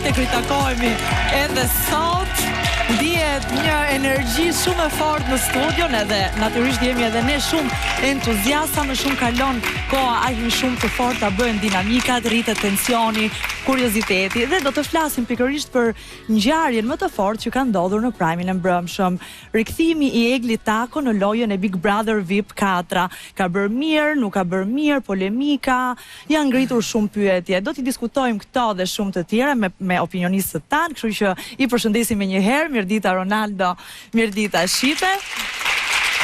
të kritakohemi edhe sot. Dihet një energji shumë e fortë në studion, edhe natyrisht jemi edhe ne shumë entuziasta, më shumë kalon koha aq më shumë të forta, bëhen dinamikat, rritet tensioni, kurioziteti, dhe do të flasim pikërisht për ngjarjen më të fortë që ka ndodhur në Prime-in e mbrëmshëm. Rikthimi i Eglit Tako në lojën e Big Brother VIP 4. Ka bërë mirë, nuk ka bërë mirë, polemika, janë ngritur shumë pyetje. Do t'i diskutojmë këto dhe shumë të tjera me opinionistët tanë, kështu që i përshëndesim me një herë. Mirëdita Ronaldo, mirëdita Shipe.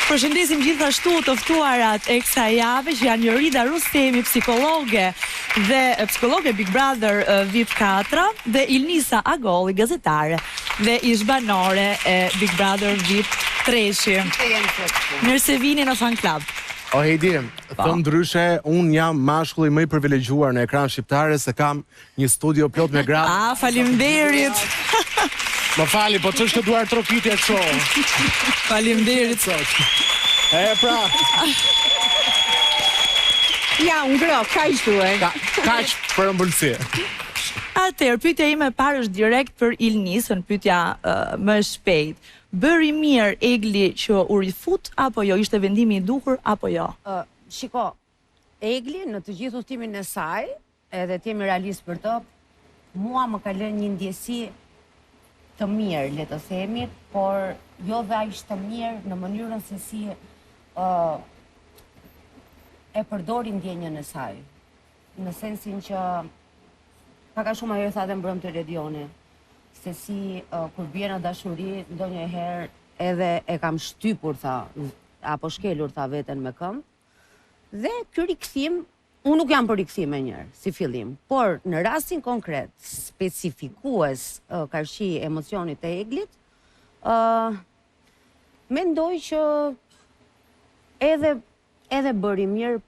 Përshëndesim gjithashtu të ftuarat e kësaj jave që janë Jorida Rustemi, psikologe Big Brother VIP 4 dhe Ilnisa Agolli, gazetare dhe ish-banore e Big Brother VIP 3. Mirë se vini në Fan Club. O Heidi, thënë ndryshe, unë jam mashkulli më i privilegjuar në ekran shqiptare se kam një studio plot me gratë. Faleminderit. Më fali, po që është të duar trokitja kësho? Faleminderit sot. Pra. Ja, unë gro, kaq duhet. Kaq për ëmbëlsi. Atëherë, pyetja ime e parë është direkt për Ilnisën, pyetja më shpejt. Bëri mirë Egli që u rifut apo jo? Ishte vendimi i duhur apo jo? Shiko, Egli në të gjithë udhtimin e saj, edhe të jemi realist për të, mua më ka lënë një ndjesi të mirë, le të themi, por jo dhe aq të mirë në mënyrën se si e përdori ndjenjën e saj. Në sensin që pak a shumë ajo e tha dhe mbrëm të Redioni, se si kur bie në dashuri, ndonjëherë edhe e kam shtypur, tha, apo shkelur, tha, veten me këmbë. Dhe ky rikthim, unë nuk jam për rikthim e njërë, si fillim, por në rastin konkret, specifikues karshi emocionit të Eglit, mendoj që edhe bëri mirë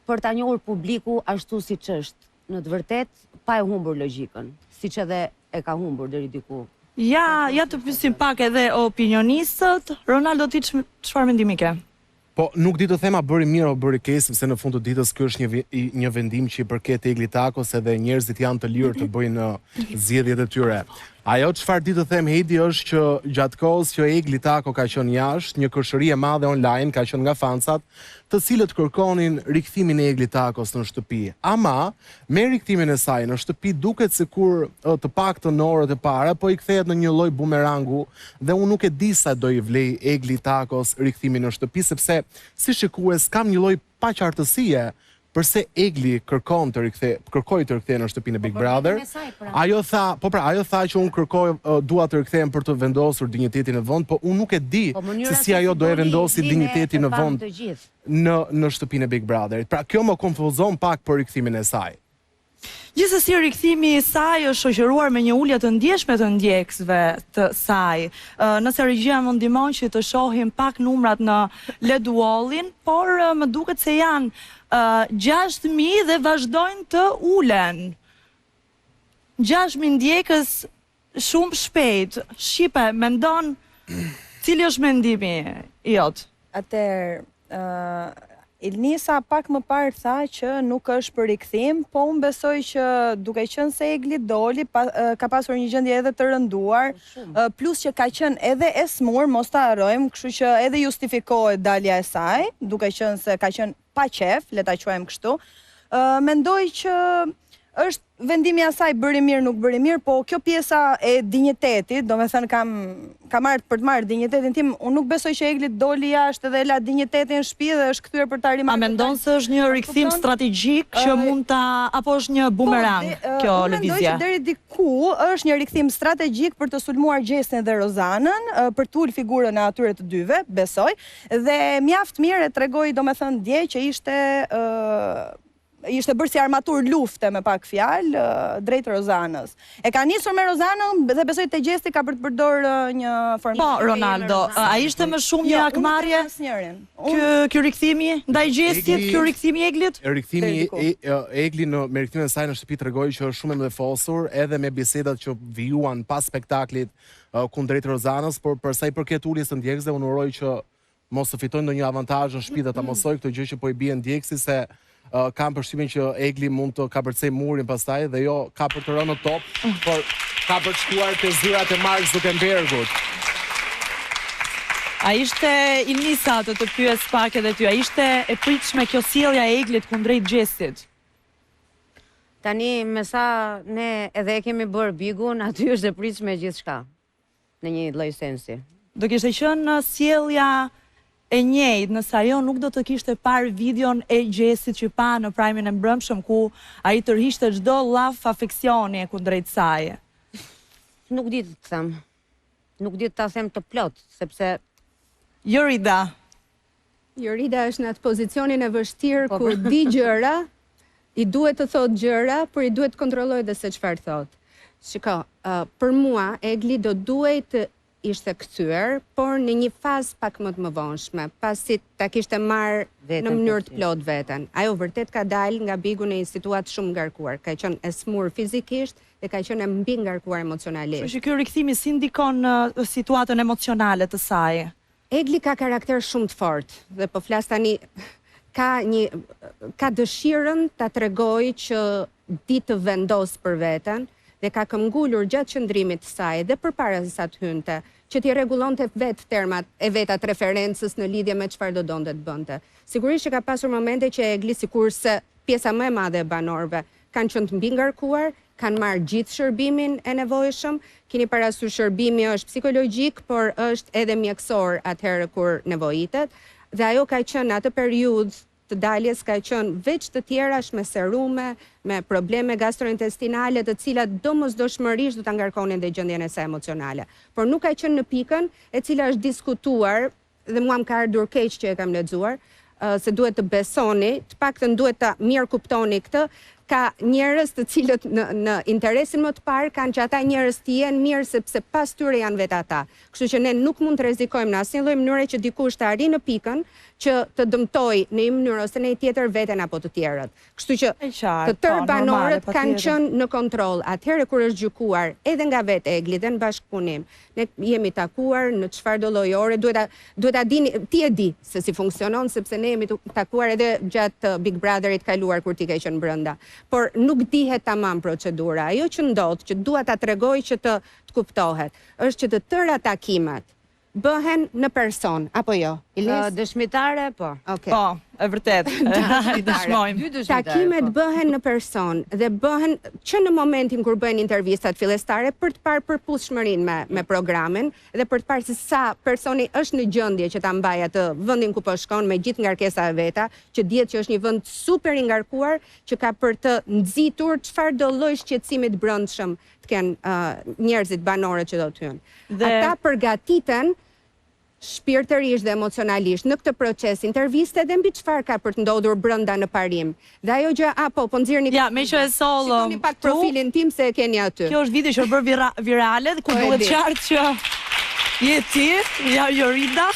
për ta njohur publiku ashtu si që është, në të vërtet, pa e humbur logjikën, si që edhe e ka humbur deri diku. Ja të pyesim pak edhe opinionistët. Ronaldo, ti çfarë mendimi ke? Po, nuk di të thema bëri mirë o bëri keq, sepse në fund të ditës ky është një vendim që i përket Eglit Takos, edhe njerëzit janë të lirë të bëjnë zgjedhjet e tyre. Ajo çfarë di të them Heidi është që gjatë kohës që Egli Tako ka qenë jashtë, një kërshëri e madhe online ka qenë nga fansat, të cilët kërkonin rikthimin e Eglit Takos në shtëpi. Ama me rikthimin e saj në shtëpi duket sikur të paktën në orët e para, po i kthehet në një lloj bumerangu dhe unë nuk e di sa do i vlej Egli Takos rikthimin në shtëpi, sepse si shikues kam një lloj paqartësie përse Egli kërkoi të rikthehej në shtëpinë e Big Brother. Ajo tha që unë kërkoj dua të rikthehem për të vendosur dinjitetin në vend, po unë nuk e di se si ajo do e vendosi dinjitetin në vend në shtëpinë e Big Brother. Pra kjo më konfuzon pak për rikthimin e saj. Gjithsesi, rikthimi i saj është shoqëruar me një ulje të ndjeshme të ndjekësve të saj. Nëse regjia më ndihmon që të shohim pak numrat në LED Wall-in, por më duket se janë 6.000 dhe vazhdojnë të ulen. 6.000 ndjekës shumë shpejt. Shipe, mendon cili është mendimi jot? Atëherë, Ilnisa pak më parë tha që nuk është për rikthim, po unë besoj që duke qenë se Egli doli, ka pasur një gjendje edhe të rënduar, plus që ka qenë edhe e smur, mos ta harrojmë, kështu që edhe justifikohet dalja e saj, duke qenë se ka qenë pa qef, le ta quajmë kështu. Mendoj që është vendimi i saj bëri mirë, nuk bëri mirë, po kjo pjesa e dinjitetit, do me thënë kam ardhur për të marrë dinjitetin tim, unë nuk besoj që Egli doli jashtë dhe la dinjitetin në shtëpi dhe është kthyer për ta rimarrë. A mendon se është një rikthim strategjik që mund ta apo është një bumerang kjo lëvizje? Mendoj që deri diku është një rikthim strategjik për të sulmuar Gjesin dhe Rozanën, për të ulë figurën e atyre të dyve, besoj, dhe mjaft mirë e tregoi, domethënë dje që ishte bërë si armatur lufte me pak fjalë drejt Rozanës. E ka nisur me Rozanën dhe besoj te Gjesti ka për të përdor një formë. Po, Ronaldo, a ishte më shumë një akmarrje? Ky rikthimi ndaj Gjestit, ky rikthimi i Eglit? Rikthimi i Egli me rikthimin e saj në shtëpi tregoi që është shumë më fosur, edhe me bisedat që vijuan pas spektaklit kundrejt Rozanës, por për sa i përket uljes së ndjekësve, unë uroj që mos të fitojnë ndonjë avantazh në shtëpi dhe ta mosoj këtë gjë që po i bie ndjekësi, se kam përshtimin që Egli mund të kapërcej murin pastaj dhe jo ka për të rënë në top, por ka për të shkuar te zyrat e Mark Zuckerbergut. A ishte Ilnisa të pyes pak edhe ty, a ishte e pritshme kjo sjellja e Eglit kundrejt Xhesit? Tani, me sa ne edhe e kemi bërë bigun, aty është e pritshme gjithçka, në një lloj sensi. Do kishte qenë sjellja e njëjtë nëse ajo nuk do të kishte parë videon e Xhesit që pa në Prime-in e mbrëmshëm ku ai tërhiqte çdo llaf afeksioni kundrejt saj. Nuk di të them. Nuk di ta them të plot, sepse Jorida është në atë pozicionin e vështirë ku di gjëra, i duhet të thot gjëra, por i duhet të kontrollojë dhe se çfarë thot. Shiko, për mua Egli do duhet të ishte kthyer, por në një fazë pak më të mëvonshme, pasi ta kishte marrë në mënyrë të plot veten. Ajo vërtet ka dalë nga bigu në një situatë shumë ngarkuar, ka qenë e smur fizikisht dhe ka qenë e mbi ngarkuar emocionalisht. Kështu që ky rikthimi si ndikon në situatën emocionale të saj? Egli ka karakter shumë të fortë dhe po flas tani ka dëshirën ta tregojë që di të vendos për veten dhe ka këmbgulur gjatë qëndrimit të saj dhe përpara se sa të hynte, që t'i rregullonte vetë termat e vetat referencës në lidhje me çfarë do donte të bënte. Sigurisht që ka pasur momente që Egli, sikurse pjesa më e madhe e banorëve, kanë qenë të mbi ngarkuar, kanë marrë gjithë shërbimin e nevojshëm. Keni parasysh shërbimi është psikologjik, por është edhe mjekësor atëherë kur nevojitet. Dhe ajo ka qenë atë periudhë të daljes ka qenë veç të tjerash me serume, me probleme gastrointestinale, të cilat domosdoshmërisht do ta ngarkonin dhe gjendjen e saj emocionale. Por nuk ka qenë në pikën e cila është diskutuar dhe mua më ka ardhur keq që e kam lexuar, se duhet të besoni, të paktën duhet ta mirë kuptoni këtë. Ka njerëz të cilët në interesin më të parë kanë që ata njerëz të jenë mirë sepse pas tyre janë vetë ata. Kështu që ne nuk mund të rrezikojmë në asnjë lloj mënyre që dikush të arrijë në pikën që të dëmtojë në një mënyrë ose në një tjetër veten apo të tjerët. Kështu që të tërë banorët kanë qenë në kontroll atëherë kur është gjykuar edhe nga vetë Egli dhe në bashkëpunim. Ne jemi takuar në çfarëdo lloj ore, duhet ta dini, ti e di se si funksionon sepse ne jemi takuar edhe gjatë Big Brotherit kaluar kur ti ke qenë brenda. Por nuk dihet tamam procedura. Ajo që ndodh, që dua ta tregoj që të kuptohet, është që të tëra takimet bëhen në person, apo jo? Dëshmitare, po. Po, e vërtet. I dëshmojmë. Takimet bëhen në person dhe bëhen që në momentin kur bëhen intervistat fillestare për të parë përputhshmërinë me programin dhe për të parë se sa personi është në gjendje që ta mbajë atë vendin ku po shkon me gjithë ngarkesat e veta, që dihet që është një vend super i ngarkuar, që ka për të nxitur çfarëdo lloj shqetësimi të brendshëm të kenë njerëzit banorët që do të hyjnë. Ata përgatiten shpirtërisht dhe emocionalisht në këtë proces interviste dhe mbi çfarë ka për të ndodhur brenda në parim. Dhe ajo gjë po nxirni. Ja, me që e soll. Shikoni pak profilin tim se e keni aty. Kjo është video që është bërë virale dhe ku duhet qartë që je ti, ja Jorida.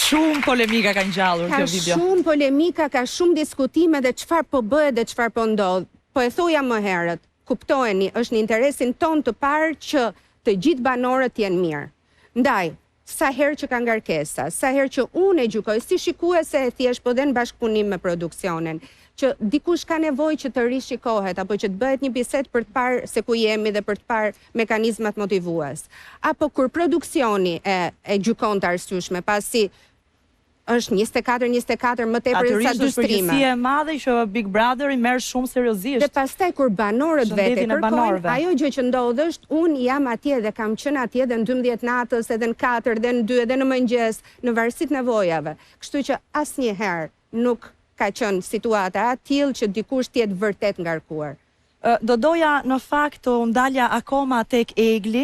Shumë polemika ka ngjallur kjo video. Ka shumë polemika, ka shumë diskutime dhe çfarë po bëhet dhe çfarë po ndodh. Po e thoja më herët, kuptojeni, është në interesin ton të parë që të gjithë banorët jenë mirë. Ndaj, sa herë që ka ngarkesa, sa herë që unë e gjykoj si shikuese e thjesht, po dhe në bashkëpunim me produksionin, që dikush ka nevojë që të rishikohet apo që të bëhet një bisedë për të parë se ku jemi dhe për të parë mekanizmat motivues. Apo kur produksioni e gjykon të arsyeshme, pasi është 24 më tepër se sa dystrime. Është përgjegjësia e madhe që Big Brother i merr shumë seriozisht. Dhe pastaj kur banorët vetë kërkojnë, ajo gjë që ndodh është unë jam atje dhe kam qenë atje dhe në 12 natës, edhe në 4, edhe në 2, edhe në mëngjes, në varësi të nevojave. Kështu që asnjëherë nuk ka qenë situata e tillë që dikush të jetë vërtet ngarkuar. Do doja në fakt të ndalja akoma tek Egli,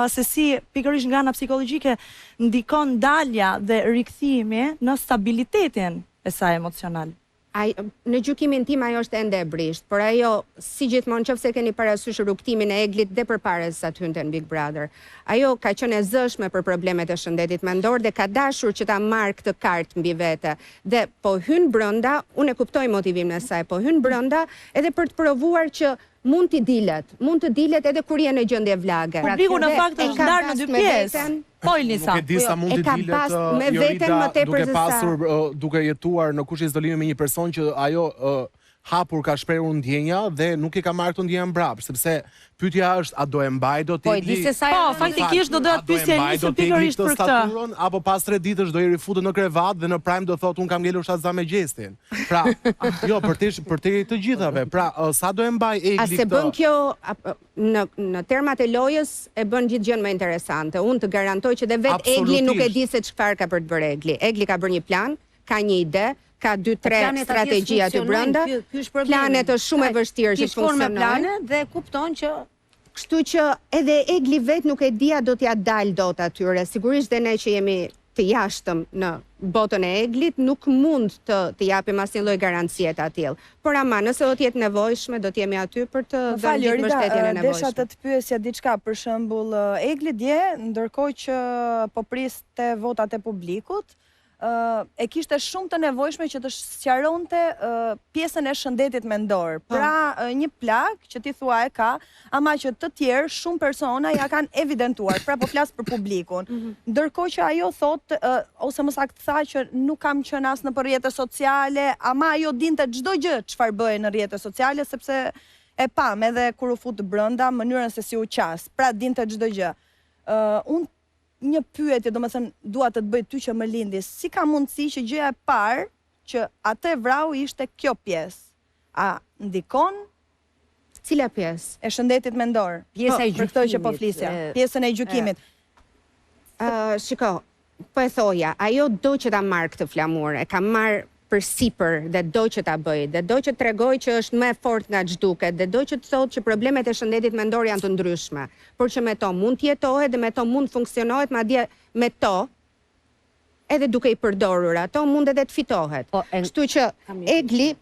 se si pikërisht nga ana psikologjike ndikon dalja dhe rikthimi në stabilitetin e saj emocional. Në gjykimin tim ajo është ende e brisht, por ajo si gjithmonë nëse keni parasysh rrugtimin e Eglit dhe përpara se sa të hynte në Big Brother. Ajo ka qenë e zëshme për problemet e shëndetit mendor dhe ka dashur që ta marrë këtë kartë mbi vete. Dhe po hyn brenda, unë e kuptoj motivimin e saj, po hyn brenda edhe për të provuar që mund të dilet edhe kur jenë në gjendje vlage. Publiku në fakt është ndarë në dy pjesë. Po Ilnisa. Nuk e di sa mund të dilet Jorida duke jetuar në kush izolimi me një person që ajo hapur ka shprehur ndjenja dhe nuk i ka marrë këto ndjenja mbrapa, sepse pyetja është a do e mbaj dot Egli? Po, faktikisht do doja të pyesja Ilnisën pikërisht për këtë. Apo pas 3 ditësh do i rifutet në krevat dhe në prime do thotë un kam ngelur shazza me gjestin. Pra, jo, për të gjithave. Pra, sa do e mbaj Egli këtë? A se bën kjo në termat e lojës e bën gjithë gjën më interesante. Unë të garantoj që dhe vetë Egli nuk e di se çfarë ka për të bërë Egli. Egli ka bërë një plan, ka një ide, ka 2-3 strategji aty brenda. Planet është shumë e vështirë që të funksionojnë. Plane dhe kupton që kështu që edhe Egli vet nuk e dia do t'ja dal dot atyre. Sigurisht dhe ne që jemi të jashtëm në botën e Eglit nuk mund të japim asnjë lloj garancie të tillë. Por ama nëse do të jetë nevojshme do të jemi aty për të dhënë mbështetjen e nevojshme. Desha të pyesja diçka për shembull Egli dje, ndërkohë që po priste votat e publikut, e kishte shumë të nevojshme që të sqaronte pjesën e shëndetit mendor. Pra, një plagë që ti thua e ka, ama që të tjerë shumë persona ja kanë evidentuar. Pra, po flas për publikun. Ndërkohë që ajo thot, ose më saktë tha që nuk kam qenë as në për rrjetet sociale, ama ajo dinte çdo gjë çfarë bëhej në rrjetet sociale, sepse e pam edhe kur u fut brenda mënyrën se si u qas. Pra, dinte çdo gjë. Unë një pyetje, domethënë dua të të bëj ty që më lindi, si ka mundësi që gjëja e parë që atë e vrau ishte kjo pjesë? A ndikon? Cila pjesë? E shëndetit mendor. Pjesa e gjykimit. Për këtë që po flisja. Pjesën e gjykimit. Shiko, po e thoja, ajo do që ta marrë këtë flamur, e ka marrë për sipër dhe do që ta bëj, dhe do që të tregoj që është më fort nga ç'duket, dhe do që të thotë që problemet e shëndetit mendor janë të ndryshme, por që me to mund të jetohet dhe me to mund të funksionohet, madje me to edhe duke i përdorur ato mund edhe të fitohet. Kështu që Egli,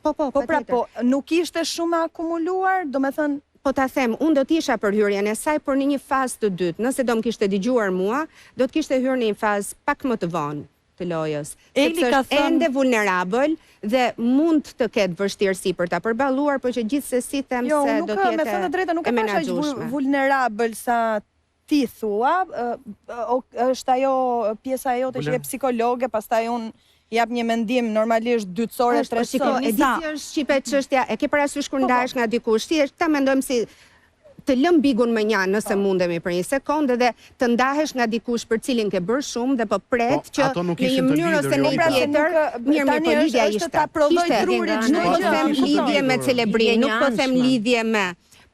nuk ishte shumë akumuluar, domethënë po ta them, unë do t'isha për hyrjen e saj, por në një fazë të dytë. Nëse do më kishte dëgjuar mua, do të kishte hyrë në një fazë pak më të vonë të lojës. Sepse është ende vulnerabël dhe mund të ketë vështirësi për ta përballuar, por që gjithsesi them se do të jetë me thënë drejtë, nuk e pasha aq vulnerabël sa ti thua, është ajo pjesa jote që je psikologe, pastaj unë jap një mendim normalisht dytësore, tretësore. E di si është shqipe çështja, e ke parasysh kur ndahesh nga dikush, thjesht ta mendojmë si të lëm bigun më njanë nëse mundemi për një sekondë dhe të ndahesh nga dikush për cilin ke bërë shumë dhe po pret që në një mënyrë ose në një tjetër, mirë po lidhja ishte. Nuk po them lidhje me celebrim, nuk po them lidhje me,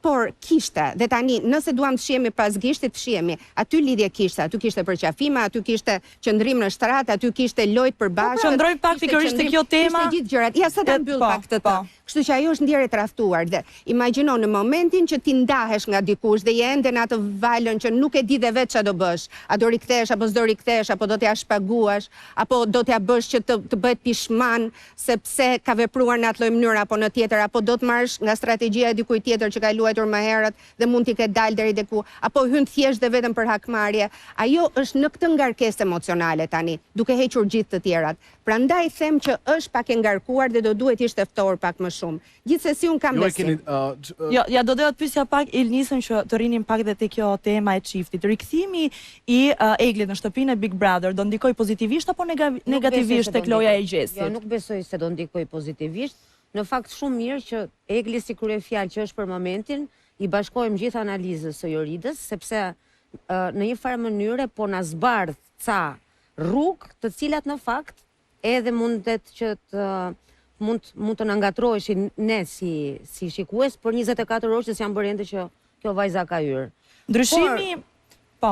por kishte, dhe tani, nëse duam të shihemi pas gishtit, të shihemi. Aty lidhje kishte, aty kishte përqafime, aty kishte qëndrim në shtrat, aty kishte lojt për bashkë. Qëndroj pak pikërisht te kjo tema. Kishte gjithë gjërat. Ja sa ta mbyll pak këtë. Kështu që ajo është ndjerë e traftuar dhe imagjino në momentin që ti ndahesh nga dikush dhe je ende në atë valën që nuk e di dhe vetë ç'a do bësh. A do rikthesh apo s'do rikthesh, apo do t'ja shpaguash, apo do t'ja bësh që të bëhet pishman sepse ka vepruar në atë lloj mënyre apo në tjetër, apo do të marrësh nga strategjia e dikujt tjetër që ka luajtur më herët dhe mund t'i ketë dalë deri diku, apo hyn thjesht dhe vetëm për hakmarrje. Ajo është në këtë ngarkesë emocionale tani, duke hequr gjithë të tjerat. Prandaj them që është pak e ngarkuar dhe do duhet ishte ftohur pak më shumë. Gjithsesi un kam besim. Ja do doja të pyesja pak Ilnisën që të rinim pak dhe te kjo tema e çiftit. Rikthimi i Eglit në shtëpinë e Big Brother do ndikoj pozitivisht apo negativisht tek loja e gjestit? Jo, nuk besoj se do ndikoj pozitivisht. Në fakt shumë mirë që Egli si kryefjalë që është për momentin i bashkojmë gjithë analizës së Joridës, sepse në një farë mënyre po na zbardh ca rrugë të cilat në fakt edhe mundet që mund të na ngatroheshin ne si shikues për 24 orë që s'janë bërë ende që kjo vajza ka hyrë. Ndryshimi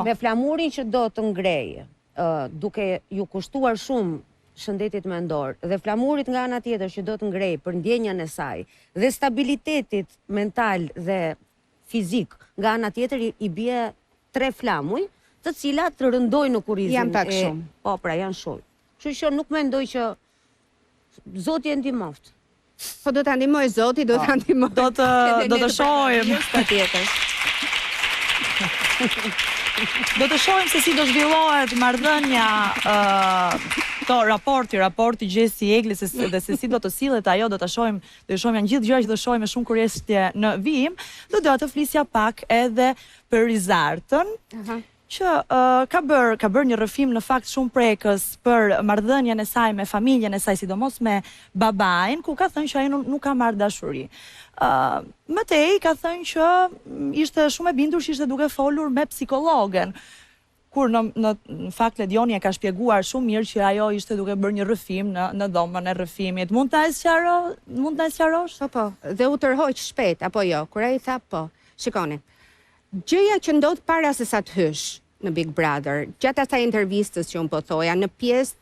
me flamurin që do të ngrej, duke ju kushtuar shumë shëndetit mendor dhe flamurit nga ana tjetër që do të ngrej për ndjenjën e saj dhe stabilitetit mental dhe fizik nga ana tjetër i bie 3 flamuj, të cilat rëndojnë në kurrizin. Janë pak shumë. Po, pra janë shumë. Kështu që nuk mendoj që Zoti e ndihmoft. Po do ta ndihmoj Zoti, do ta ndihmoj. Do të shohim patjetër. Do të shohim se si do zhvillohet marrëdhënia këto raporti Gjesi Egli dhe se si do të sillet ajo, do të shohim janë gjithë gjëra që do shohim me shumë kurioziteti në vijim, do të flisja pak edhe për Rizartën, që ka bërë një rrëfim në fakt shumë prekës për marrëdhënien e saj me familjen e saj, sidomos me babain, ku ka thënë që ajo nuk ka marrë dashuri. Mëtej ka thënë që ishte shumë e bindur që ishte duke folur me psikologen, kur në fakt Ledioni e ka shpjeguar shumë mirë që ajo ishte duke bërë një rrëfim në dhomën e rrëfimit. Mund ta sqarosh? Po, dhe u tërhoq shpejt, apo jo? Kur ai tha po. Shikoni. Gjëja që ndodh para se sa të hysh në Big Brother, gjatë asaj intervistës që unë po thoja, në pjesë,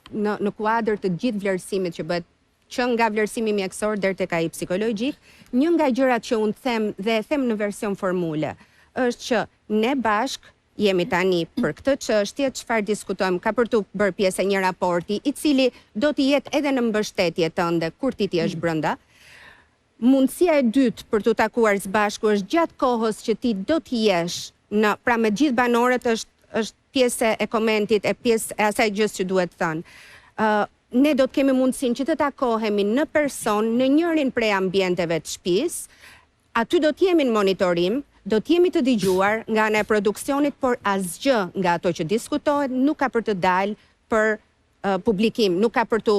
në kuadër të gjithë vlerësimit që bëhet, që nga vlerësimi mjekësor deri tek ai psikologjik, një nga gjërat që unë them dhe e them në version formule, është që ne bashk jemi tani për këtë çështje, çfarë diskutojmë, ka për të bërë pjesë e një raporti, i cili do të jetë edhe në mbështetje tënde kur ti je brenda. Mundësia e dytë për të takuar së bashku është gjatë kohës që ti do të jesh pra me gjithë banorët është pjesë e komentit, e pjesë e asaj gjës që duhet thënë. Ne do të kemi mundësinë që të takohemi në person në njërin prej ambienteve të shtëpisë, aty do të jemi në monitorim, do të jemi të dëgjuar nga ana e produksionit, por asgjë nga ato që diskutohet nuk ka për të dalë për publikim, nuk ka për të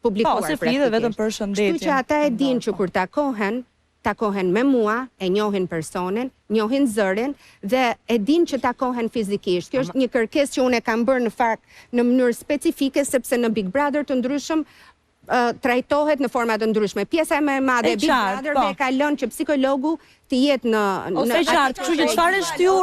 publikuar. Po, se flidhe vetëm për shëndetjen. Kështu që ata e dinë që kur takohen me mua, e njohin personin, njohin zërin dhe e dinë që takohen fizikisht. Kjo është një kërkesë që unë e kam bërë në fakt në mënyrë specifike, sepse në Big Brother të ndryshëm trajtohet në forma të ndryshme. Pjesa më e madhe e Big Brother e ka lënë që psikologu të jetë në ose qartë, kështu që çfarë shtyu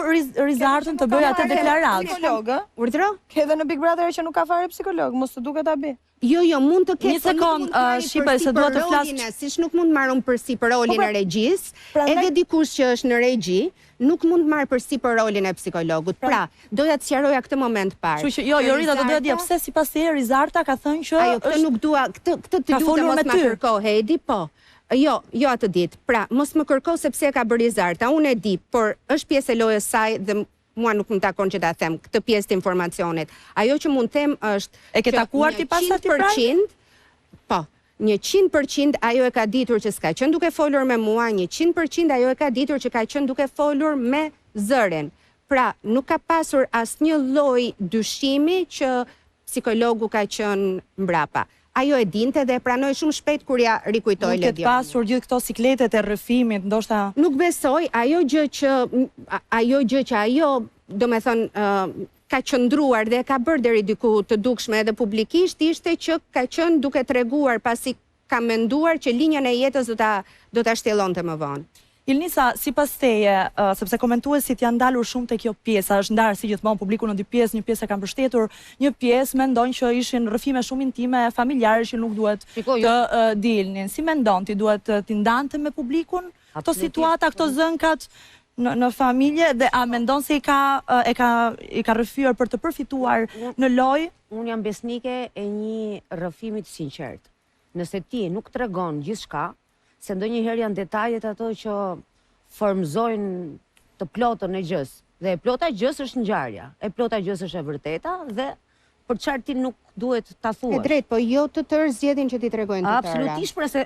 Rizartën të bëjë atë deklaratë? Psikolog, urdhro? Edhe në Big Brother që nuk ka fare psikolog, mos të duket ta bëj. Jo, mund të ketë. Një sekond, Shqipa, se dua të flas. Siç nuk mund marrën përsipër rolin e regjisë, edhe dikush që është në regji, nuk mund të marrë përsipër rolin e psikologut. Pra, doja të sqaroja këtë moment parë. Kështu që jo, Rita, do doja të jap pse sipas teje Rizarta ka thënë që ajo këtë nuk dua, këtë të lutem mos ma kërko, Hedi, po. Jo atë ditë. Pra, mos më kërko sepse e ka bërë Rizarta. Unë e di, por është pjesë e lojës saj dhe mua nuk më takon që ta them këtë pjesë të informacionit. Ajo që mund them është e ke takuar ti pas atij praj? Po, 100% ajo e ka ditur që s'ka qenë duke folur me mua, 100% ajo e ka ditur që ka qenë duke folur me zërin. Pra, nuk ka pasur asnjë lloj dyshimi që psikologu ka qenë mbrapa. Ajo e dinte dhe e pranoi shumë shpejt kur ja rikujtoi Ledioni. Nuk ke pasur gjithë këto sikletet e rrëfimit, ndoshta nuk besoj, ajo gjë që ajo, domethënë, ka qëndruar dhe ka bërë deri diku të dukshme edhe publikisht, ishte që ka qenë duke treguar pasi ka menduar që linjën e jetës do ta shtjellonte më vonë. Ilnisa, sipas teje, sepse komentuesit janë dalur shumë te kjo pjesa, është ndarë si gjithmonë publiku në dy pjesë, një pjesë e ka mbështetur, një pjesë mendon që ishin rrëfime shumë intime, familjare që nuk duhet të dilnin. Si mendon ti, duhet t'i ndante me publikun këto situata, këto zënkat në familje, dhe a mendon se i ka rrëfyer për të përfituar në lojë? Unë jam besnike e një rrëfimit sinqert. Nëse ti nuk tregon gjithçka, se ndonjëherë janë detajet ato që formzojnë të plotën e gjës. Dhe e plota gjës është ngjarja, e plota gjës është e vërteta dhe për çfarë ti nuk duhet ta thuash. E drejt, po jo të tërë zgjedhin që ti tregojnë të tëra. Absolutisht, pra se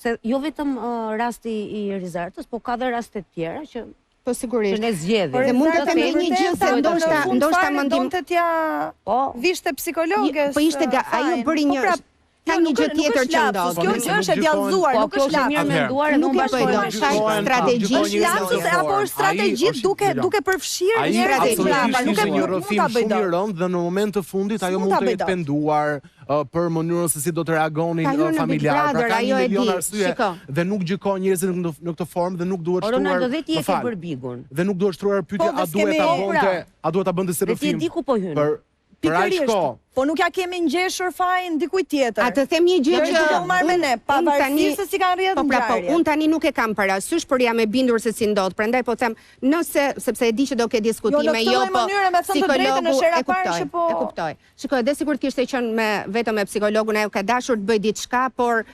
se jo vetëm rasti i Rizartës, po ka dhe raste të tjera që po sigurisht. Që ne zgjedhim. Dhe mund të themi një gjë se ndoshta mendim të t'ja vishte psikologe. Po ishte ajo bëri një ka një gjë tjetër që ndodh. Kjo gjë është e djallëzuar, nuk është lapsus. Mirë menduar, nuk e bëj strategji, lapsus apo strategji duke përfshirë njerëzit brapa, nuk e bëj dot. Dhe në moment të fundit ajo mund të jetë penduar për mënyrën se si do të reagonin familjarë. Pra ka një milion arsye dhe nuk gjykon njerëzit në këtë formë dhe nuk duhet shtruar. Dhe nuk duhet shtruar pyetja a duhet ta bënte si rrëfim. Dhe ti di ku po hyn. Pikërisht, po nuk ja kemi ngjeshur fajin dikuj tjetër. A të them një gjë që do marr me ne, pavarësisht se si kanë rrjedhur ngjarjet. Unë tani nuk e kam parasysh, por jam e bindur se si ndodh. Prandaj po them, sepse e di që do ke diskutime, po psikologu e kuptoj. Shikoj, dhe sigurt kishte qenë vetëm me psikologun, ajo ka dashur të bëj diçka, por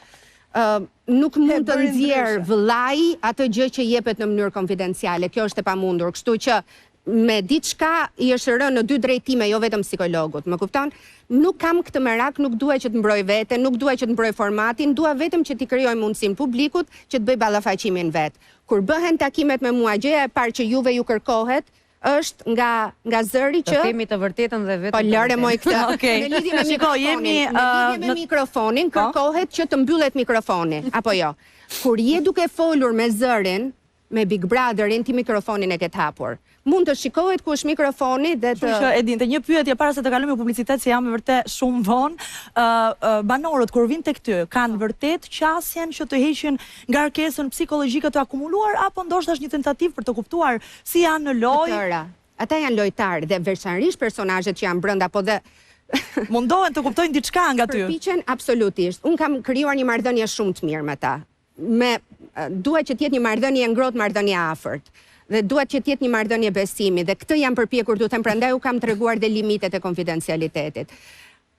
nuk mund të nxjerr vëllai atë gjë që jepet në mënyrë konfidenciale. Kjo është e pamundur. Kështu që me diçka i është rënë në dy drejtime, jo vetëm psikologut. Më kupton? Nuk kam këtë merak, nuk dua që të mbroj vete, nuk dua që të mbroj formatin, dua vetëm që t'i krijoj mundësinë publikut që të bëj ballafaqimin vet. Kur bëhen takimet me mua, gjëja e parë që juve ju kërkohet është nga zëri që të themi të vërtetën dhe vetëm. Po lëre moj këtë. Okej. Në lidhje me mikrofonin, mikrofonin, kërkohet që të mbyllet mikrofoni, apo jo. Kur je duke folur me zërin, me Big Brotherin, ti mikrofonin e ket hapur. Mund të shikohet ku është mikrofoni dhe të... Që e dinte, një pyetje para se të kalojmë publicitet, se jam e vërtet shumë vonë, banorët kur vinë tek ty, kanë vërtet qasjen që të heqin ngarkesën psikologjike të akumuluar, apo ndoshta është një tentativë për të kuptuar si janë në lojë? Ata janë lojtarë dhe veçanërisht personazhet që janë brenda, po dhe mundohen të kuptojnë diçka nga ty. Përpiqen absolutisht. Un kam krijuar një marrëdhënie shumë të mirë me ta. Duhet që të jetë një marrëdhënie ngrohtë, marrëdhënie afërt. Dhe duhet që të jetë një marrëdhënie besimi dhe këtë jam përpjekur të them, prandaj u kam treguar dhe limitet e konfidencialitetit.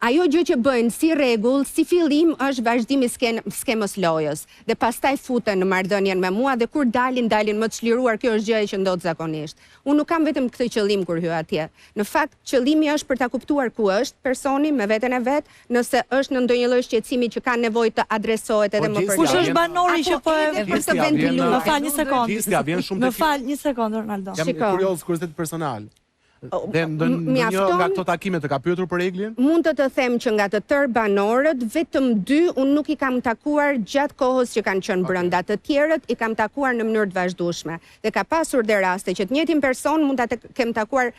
Ajo gjë që bëjnë si rregull, si fillim është vazhdimi skemës lojës dhe pastaj futen në marrëdhënien me mua dhe kur dalin më të çliruar, kjo është gjëja që ndodh zakonisht. Unë nuk kam vetëm këtë qëllim kur hy atje. Në fakt, qëllimi është për ta kuptuar ku është personi me veten e vet, nëse është në ndonjë lloj shqetësimi që ka nevojë të adresohet edhe më përgjithësisht. Kush është banori që po e për të ventiluar? Më fal një sekondë. Gjisja vjen shumë Më fal një sekondë, Ronaldo. Jam kurioz, kuriozitet personal. Dhe ndonjë nga këto takime të ka pyetur për reglin? Mund të them që nga të tërë banorët, vetëm 2 unë nuk i kam takuar gjatë kohës që kanë qenë brenda. Të tjerët i kam takuar në mënyrë të vazhdueshme. Dhe ka pasur dhe raste që të njëjtin person mund ta kem takuar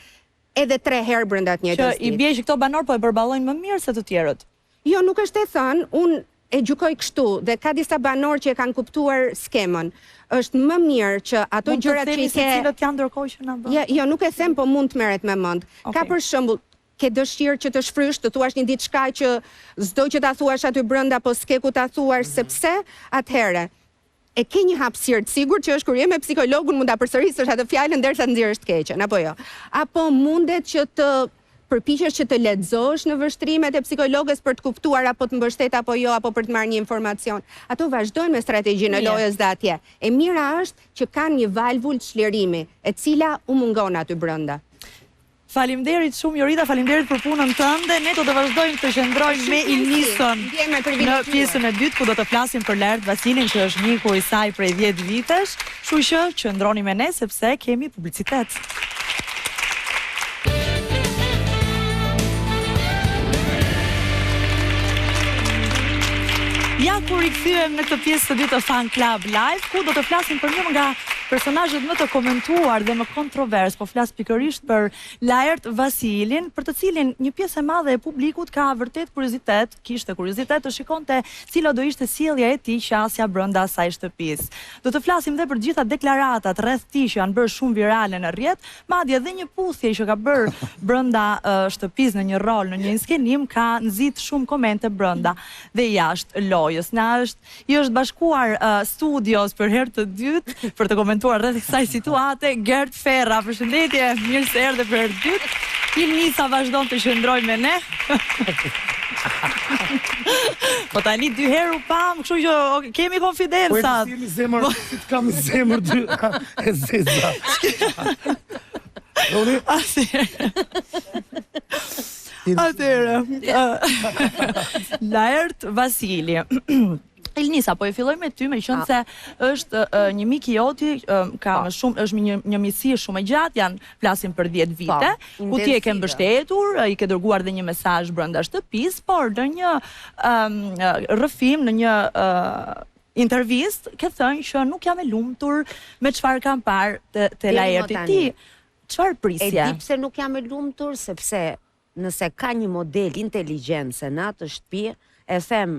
edhe 3 herë brenda të njëjtës ditë. Që i bie që këto banor po e përballojnë më mirë se të tjerët. Jo, nuk është e thënë, unë e gjykoj kështu dhe ka disa banor që e kanë kuptuar skemën. Është më mirë që ato gjërat që i ke... se cilët janë ndërkohë që na bën. Jo, nuk e them, po mund të merret me mend. Ka për shembull, ke dëshirë që të shfrysh, të thuash një diçka që s'do që ta thuash aty brenda, po s'ke ku ta thuash sepse atëherë e ke një hapësirë të sigurt që është kur je me psikologun mund ta përsërisësh atë fjalën derisa nxjerrësh të keqen, apo jo. Apo mundet që të përpiqesh që të lexosh në vështrimet e psikologës për të kuptuar apo të mbështet apo jo, apo për të marrë një informacion. Ato vazhdojnë me strategjinë e lojës dhe atje. E mira është që kanë një valvulë çlirimi, e cila u mungon aty brenda. Faleminderit shumë Jorita, faleminderit për punën tënde. Ne do të vazhdojmë të qëndrojmë me Ilnisën në pjesën e dytë ku do të flasim për Laert Vasilin, që është miku i saj prej 10 vitesh. Kështu që qëndroni me ne sepse kemi publicitet. Ja kur i kthyem në këtë pjesë të dytë të Fan Club Live, ku do të flasim për një nga personazhet më të komentuar dhe më kontrovers, po flas pikërisht për Laert Vasilin, për të cilin një pjesë e madhe e publikut ka vërtet kishte kuriozitet të shikonte cila do ishte sjellja e tij qasja brenda asaj shtëpisë. Do të flasim dhe për gjitha deklaratat rreth tij që janë bërë shumë virale në rrjet, madje edhe një puthje që ka bërë brenda shtëpisë në një rol, në një skenim, ka nxit shumë komente brenda dhe jashtë lojës. I është bashkuar studios për herë të dytë për të komentuar rreth kësaj situate Gert Ferra. Përshëndetje, mirë se erdhe për herë të dytë. Ilnisa vazhdon të qëndrojë me ne. Po tani 2 herë u pam, kështu që kemi konfidencat. Po e zemër, si të kam zemër dy e zeza. Atëherë, Laert Vasili. Ilnisa, po e filloj me ty, me qenë se është një mik i joti, është një miqësi shumë e gjatë, flasim për 10 vite, ku ti e ke mbështetur, i ke dërguar dhe një mesazh brenda shtëpisë, por në një rrëfim, në një intervistë, ke thënë që nuk jam e lumtur me çfarë kam parë te Laerti. Ti çfarë prisje? E di pse nuk jam e lumtur, sepse nëse ka një model inteligjence në atë shtëpi, e them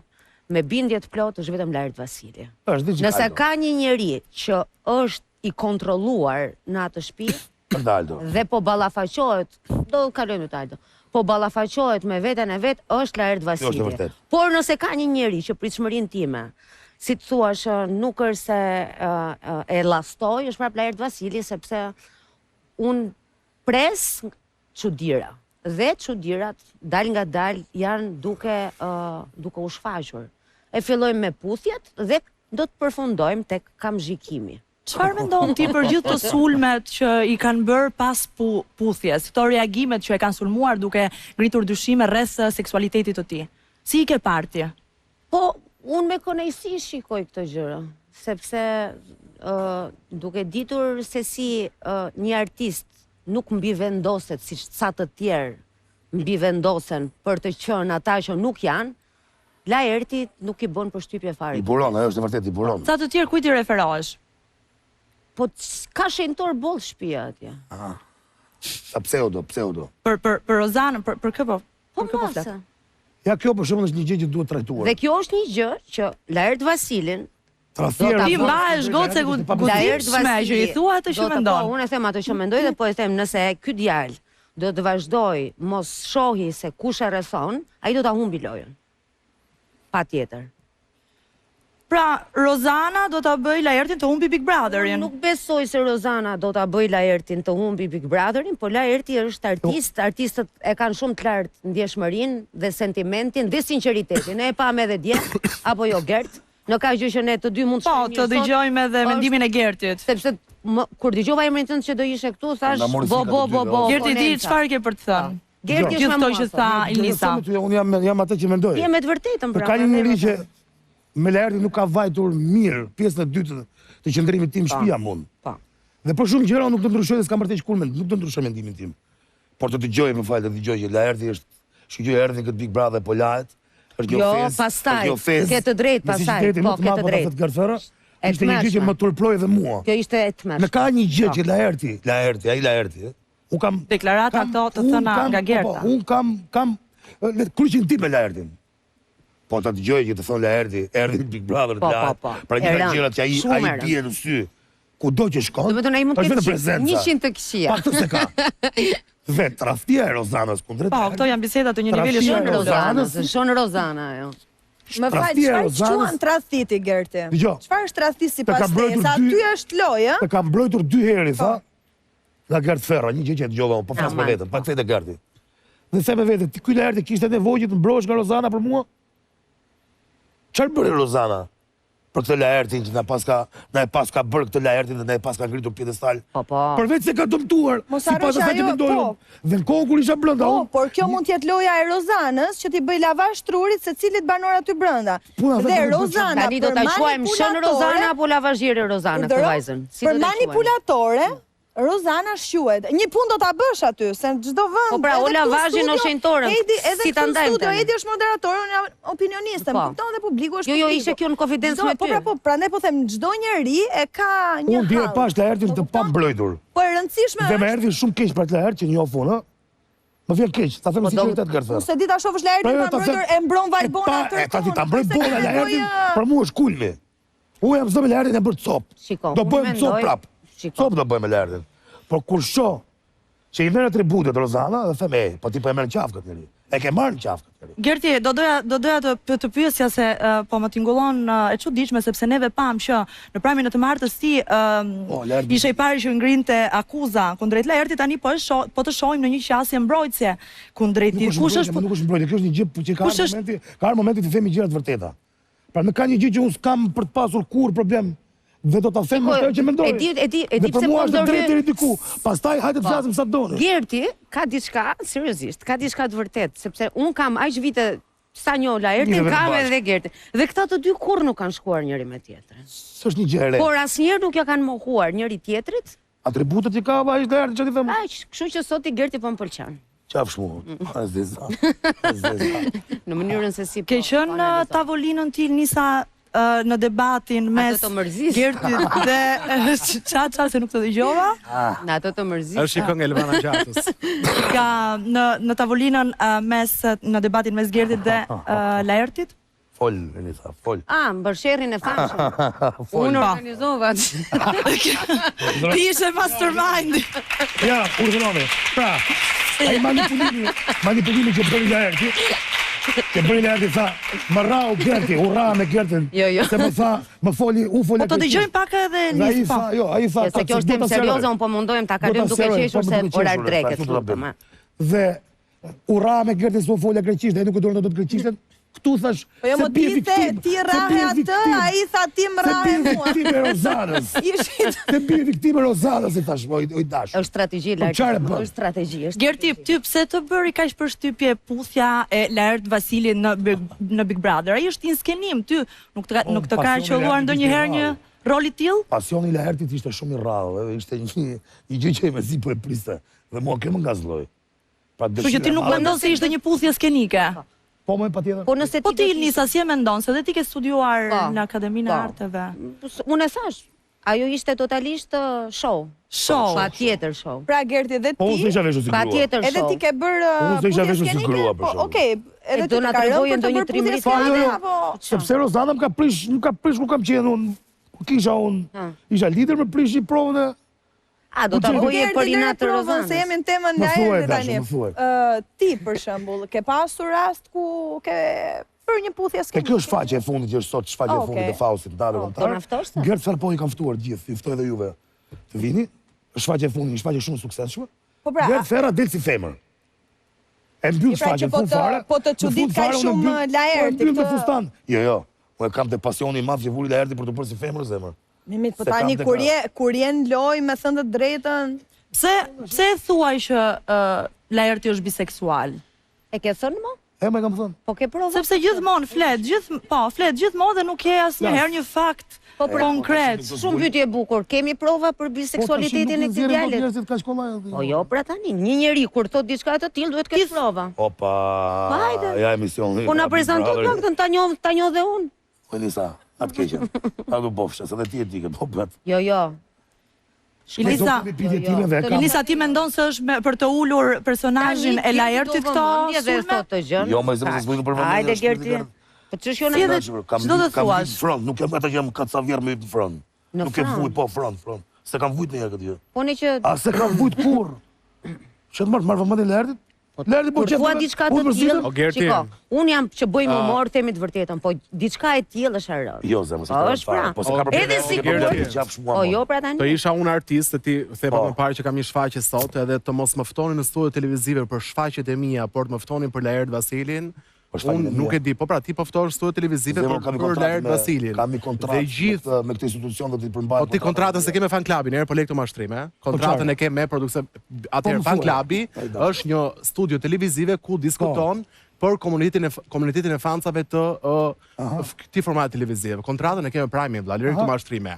me bindje të plotë është vetëm Laert Vasili. Nëse ka një njeri që është i kontrolluar në atë shtëpi dhe po ballafaqohet, do kalojmë të Aldo. Po ballafaqohet me veten e vet, është Laert Vasili. Por nëse ka një njeri që pritshmërinë time, si të thuash, nuk është se e llastoj, është prap Laert Vasili, sepse unë pres çuditëra. Dhe çudirat dal nga dal janë duke u shfaqur. E fillojmë me puthjet dhe do të përfundojmë tek kamzhikimi. Çfarë mendon ti për gjithë të sulmet që i kanë bërë pas puthjes, këto reagimet që e kanë sulmuar duke ngritur dyshime rreth seksualitetit të tij? Si i ke parë ti? Po, unë me kënaqësi shikoj këto gjëra, sepse duke ditur se si një artist nuk mbi vendoset si sa të tjerë mbi vendosen për të qenë ata që nuk janë, Laerti nuk i bën përshtypje fare. I buron, ajo është e vërtet, i buron. Sa të tjerë kujt i referohesh? Po ka shenjtor boll shtëpia atje. Sa pseudo. Për Rozanën, për kë po? Po Për kë po masa. flet? Ja, kjo për shembull është një gjë që duhet trajtuar. Dhe kjo është një gjë që Laert Vasilin Trafiera. Ti mbahesh gocë guzimshme që i thua atë që mendon. Po, unë e them atë që mendoj dhe po e them nëse ky djalë do të vazhdoj mos shohi se kush e rrethon, ai do ta humbi lojën. Patjetër. Pra, Rozana do ta bëj Laertin të humbi Big Brotherin. Nuk besoj se Rozana do ta bëj Laertin të humbi Big Brotherin, po Laerti është artist, artistët e kanë shumë të lartë ndjeshmërinë dhe sentimentin dhe sinqeritetin. Ne e pam edhe dje, apo jo Gert, në ka gjë që ne të dy mund të Po, të dëgjojmë edhe mendimin e Gertit. sepse kur dëgjova emrin tënd që do ishe këtu, thash Na mori bo. Gerti di çfarë ke për të thënë. Gerti Gjithë është këto më që tha Ilnisa. Unë jam atë që mendoj. Je me të vërtetën pra. Ka një njeri që me Laerti nuk ka vajtur mirë pjesën e dytë të qëndrimit tim shtëpia mund. Po. Dhe për shumë gjëra nuk do ndryshoj dhe s'kam për të shkurmen, nuk do ndryshoj mendimin tim. Por të dëgjoj, më fal, të dëgjoj që Laerti është, shqyqoj erdhi këtë Big Brother po lahet. Është kjo Jo, fez. pastaj, ke të drejtë pastaj, po ke të drejtë. Ishte një gjë që më turploi dhe mua. Kjo ishte e tmeshme. Në ka një gjë që Laerti, unë kam Deklarata ato të thëna nga Gerta. Unë kam kryqin tim me Laertin. Po ta dëgjoj që të thon Laerti, erdhi Big Brother të lahet. Pra një nga gjërat që ai bie në sy. Kudo që shkon. Do të thonë ai mund të është në ketë prezenca. 100 të këshia. Pa këtë se ka. Dhe tradhtia e Rozanës kundrejt. Po, këto janë biseda të një niveli shumë të Rozanës, Shon Rozana ajo. Më fal, çfarë quhen tradhti Gerti? Dgjoj. Çfarë është tradhti sipas ka teje? mbrojtur Sa dy- aty është lojë, Të kam mbrojtur 2 herë, tha. Nga Gert Ferra, një gjë që dëgjova unë, po flas me veten, pa kthej te Gerti. Dhe se me veten, ti ky Laerti kishte nevojë të mbrohesh nga Rozana për mua? Çfarë bëri Rozana? Për këtë Laertin që na e paska bërë këtë Laertin dhe na e paska ngritur pjedestal. Po. Përveç se ka dëmtuar, Mos si harro pas që asaj që ajo, mendoj po. unë. Dhe në kohën kur isha brenda po, unë. por kjo mund të jetë loja e Rozanës që t'i bëj lavash trurit se cilit banor aty brenda. Puna, Dhe vetëm Rozana Tani do ta quajmë Shon Rozana apo lavazhieri Rozana këtë vajzën? Si do Për ta quajmë? manipulatore, Rozana shquhet. Një punë do ta bësh aty, se në çdo vend. Po pra, o edhe këtu lavazhin studio, o shenjtorën, Edhe si ta këtu në ndajmë studio tani? Edi është moderator, unë jam opinioniste, Po. më kupton dhe publiku është Jo, publiku. ishte kjo në konfidencë me Po ty. pra, po, prandaj po them, çdo njeri e ka një Unë dje hall. pash Laertin të pa mbrojtur. Po e rëndësishme Dhe më është. erdhi shumë keq për Laert që njoh unë. Më vjen keq, ta them sinqeritet Gert Ferra. Unë se di ta shohësh Laertin Po, pa ta them- mbrojtur e mbron Valbona atë. E ta ti ta mbroj bona Laertin, për mua është kulmi. Unë jam zë me Laertin e bërë cop. Shiko, Do unë bëjmë cop mendoj- prap. Shiko. Cop do bëjmë me Laertin. Por kur shoh që i merr atributet Rozana dhe them, po ti po e merr në qafë këtë njeri. E ke marrë në qafë këtë njeri. Gerti, do doja të pyesja se po më tingëllon e çuditshme sepse neve pam që në pramin e të martës ti Laerti. ishte i pari që ngrinte akuza kundrejt Laertit, tani po të shohim në një qasje mbrojtëse kundrejt tij. Kush është Nuk është mbrojtje, kjo është një gjë që Kush është- ka momenti të themi gjërat vërteta. Pra në ka një gjë që unë s'kam për të pasur kur problem dhe do ta them Shiko, atë që mendoj. e di Dhe pse për mua po është ndorë- drejtë deri diku. Pastaj hajde të flasim sa doni. Gerti ka diçka, seriozisht, ka diçka të vërtetë, sepse un kam aq vite sa njoh Laertin, Mirë, kam bashkë. edhe Gertin. Dhe këta të dy kurrë nuk kanë shkuar njëri me tjetrin. S'është një gjë e re. Por asnjëherë nuk ja kanë mohuar njëri tjetrit. Atributet që ka ai Laerti çfarë ti them? Aq, kështu që sot i Gerti po më pëlqen. Qafsh mua. As deza. Në mënyrën se si Ke qenë në tavolinën ti Ilnisa në debatin mes të mërzis. Gertit dhe Çaça se nuk të dëgjova. Në ato të mërzit. Është shikon nga Elvana Gjatës. Ka në tavolinën në debatin mes Gertit dhe Laertit. Fol, Elisa, fol. Mbërsherrin e famshëm. Fol. Unë organizova. Ti ishe mastermind. Ja, urdhëroni. Pra, ai manipulimi që bëri Laerti. Që bëri Laerti tha, më rrau Gerti, urra me Gertin. Jo. Se më tha, më foli, u foli. Po të dëgjojmë pak edhe Dhe ai Elis, po. tha, jo, ai tha. Se kjo është temë serioze, unë po mundohem ta kalojmë duke qeshur se orar dreket. Dhe urra me Gertin s'u folja greqisht, ai nuk e duan dot greqishtën. Këtu thash, Po jo më ti rrahe atë, ai tha ti më rrahe mua. Se bie viktime Rozanës. Se bie viktime Rozanës, i thash, oj dash. Është strategji lart. Është strategji. Gerti, ty pse të bëri kaq përshtypje puthja e Laert Vasilit në Big Brother? Ai është një skenim, ty nuk të ka qelluar ndonjëherë një rol i tillë? Pasioni i Laertit ishte shumë i rrallë, ishte një gjë që me si po e priste. Dhe mua kjo më ngazlloi. Kështu që ti nuk mendon se ishte një puthje skenike? Po më patjetër. Po nëse ti Ilnisa si e mendon se dhe ti ke studiuar në Akademinë e Arteve? Unë e thash, ajo ishte totalisht show. Show. Patjetër show. Pra Gerti edhe ti. Po unë isha veshur si grua. Patjetër show. Edhe ti ke bërë unë isha veshur si grua për shkak. Okej, edhe do na tregojë ndonjë trimëri. Sepse Rozana më ka prish, nuk ka prish ku kam qenë unë. Isha lider me prish një provën e. A, do të bëje për inat të Rozanës. Se jemi në temën Laertit tani. Ti, për shembull, ke pasur rast ku ke bërë një puthje skenike? Kjo është faqe e fundit që është sot, faqe e fundit e Faustit, ndave kombëtar. Do na ftosh? Gert Ferpo i kam ftuar gjithë, i ftoj edhe juve të vini. Është faqe e fundit, është faqe shumë suksesshme. Gert Ferra del si femër. E mbyll faqen fund fare. Po të çudit ka shumë Laerti këtë. Jo. Unë kam të pasioni i madh që vuri Laerti për të bërë si femër zemër. Mimit, po tani kur jenë loj me thënë të drejtën... Pse e thuaj që Laerti është biseksual? E ke thënë mo? E me kam thënë. Po ke provë? Sepse gjithmonë flet gjithmonë dhe nuk ke asnjëherë një fakt konkret. Shumë pyetje e bukur. Kemi prova për biseksualitetin e këtij djalit? Po jo, pra tani, një njeri kur thot diçka të tillë duhet të ketë prova. Opa. Ja emisioni. Po na prezanto paktën ta njoh dhe unë. Po Elisa, atë keqen. Ta do bofsha, se dhe ti e dike, po bet. Jo. Ilnisa, ti mendon se është për të ulur personazhin e Laertit këto sulme? Jo, më zëmë se s'bujnë për vëndin. Hajde, Gerti. Po që shjone në çdo të thuash? Front, nuk jam ata që jam kacavjer me front. Nuk e vuj, po front. Se kam vujt një këtë gjë. Po në që... A se kam vujt kur? Që të marrë vëmendin Laertit? Kur thua diçka të tillë, shiko, unë jam që bëjmë humor, themi të vërtetën, po diçka e tillë është error. Jo, zemë, edhe si po jo pra tani. Të isha unë artist, ti the më parë që kam një shfaqje sot, edhe të mos më ftonin në studio televizive për shfaqjet e mia, por të më ftonin për Laert Vasilin. Unë nuk e di, po pra ti po ftohesh studio televizive për Laert Vasilin. Kam një kontratë me këtë institucion do t'i përmbaj. Po ti kontratën se ke me fan klubin, po lek të mashtrime, kontratën e ke me produksion. Atëherë fan klubi është një studio televizive ku diskuton për komunitetin e fansave të këtij formati televiziv. Kontratën e ke me Prime, vëlla, lek të mashtrime.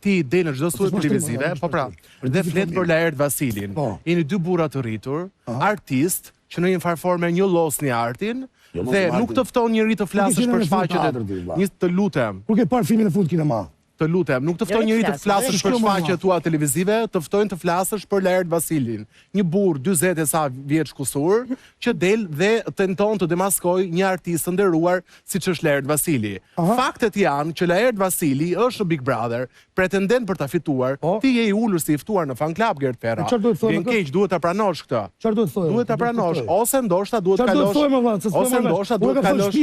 Ti del në çdo studio televizive, po pra, dhe flet për Laert Vasilin. Jeni dy burra të rritur, artist që në një farforme një losni artin. Dhe nuk të fton njëri të flasësh për shfaqjet e të lutem. Kur ke parë filmin e fundit kinema? Të lutem, nuk të ftojnë njëri të flasësh për shfaqjet tua televizive, të ftojnë të flasësh për Laert Vasilin. Një burr 40 e sa vjeç kusur, që del dhe tenton të demaskojë një artist të nderuar siç është Laert Vasili. Faktet janë që Laert Vasili është në Big Brother, pretendent për ta fituar, ti je i ulur si i ftuar në fan club Gert Ferra. Vjen keq, duhet ta pranosh këtë. Çfarë duhet thojë? Duhet ta pranosh, ose ndoshta duhet kalosh. Ose ndoshta duhet kalosh.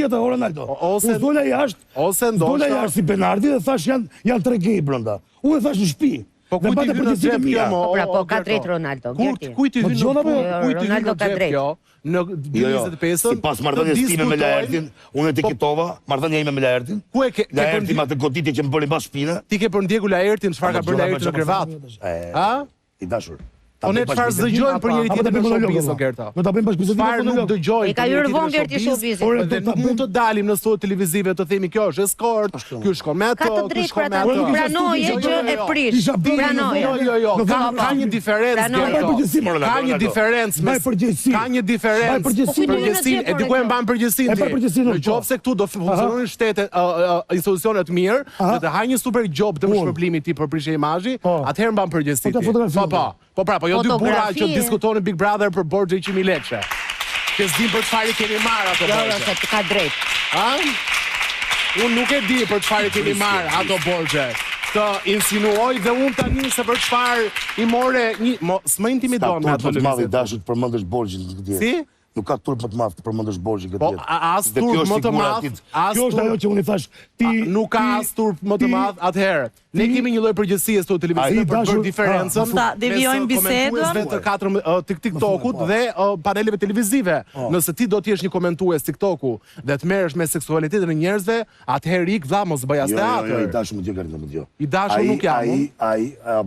Ose dola jashtë. Ose ndoshta dola jashtë si Benardi dhe thash janë tre gej brenda. Unë e thash në shtëpi. Po ku ti vjen në xhep kjo? Pra po ka drejt Ronaldo, Gerti. Kujt i vjen në xhep kjo? Në 25-ën. Sipas marrëdhënies time me Laertin, unë e tikitova, marrëdhënia ime me Laertin. Ku e ke Laerti me atë goditje që më bëri mbas shpinën? Ti ke për ndjeku Laertin, çfarë ka bërë Laerti në krevat? Ha? I dashur. Unë çfarë dëgjojmë për njëri tjetrin në showbiz o Gerta? Do ta bëjmë bashkë Çfarë nuk dëgjojmë? E ka hyrë vonë Gerti showbizit. Dhe mund të dalim në studio televizive të themi kjo është eskort, ky shkon me ato, ky shkon me ato. Pranoje që e prish. Pranoje. Jo, ka një diferencë. Ka një diferencë. Ka një diferencë. Përgjegjësi, e di ku e mban përgjegjësinë ti. Nëse këtu do funksionin shtete, institucione të mirë, do të haj një super job të shpërblimi ti për prishje imazhi, atëherë mban përgjegjësinë. Po pra, po jo dy burra që diskutonin Big Brother për borxhe 100.000 lekë. Që s'dim për çfarë kemi marrë ato borxhe. Jo, se ka drejt. Ha? Unë nuk e di për çfarë kemi marrë ato borxhe. Të insinuoj dhe unë tani se për çfarë I more një s'më intimidon me ato lëvizje. Dashur të përmendesh borxhin këtë ditë. Si? Nuk ka turp më të madh të përmendësh Borxhin këtë Po, jetë. as turp më të madh, Kjo është ajo që unë i thash, ti nuk ka as turp më të madh atëherë. Ne kemi një lloj përgjegjësie sot televizive për bërë diferencën Ta devijojmë bisedën të TikTokut dhe paneleve televizive. Nëse ti do të jesh një komentues TikToku dhe të merresh me seksualitetin e njerëzve, atëherë ik vlla mos bëj as teatr. Jo, i dashur më djegër më djo. I dashur nuk jam.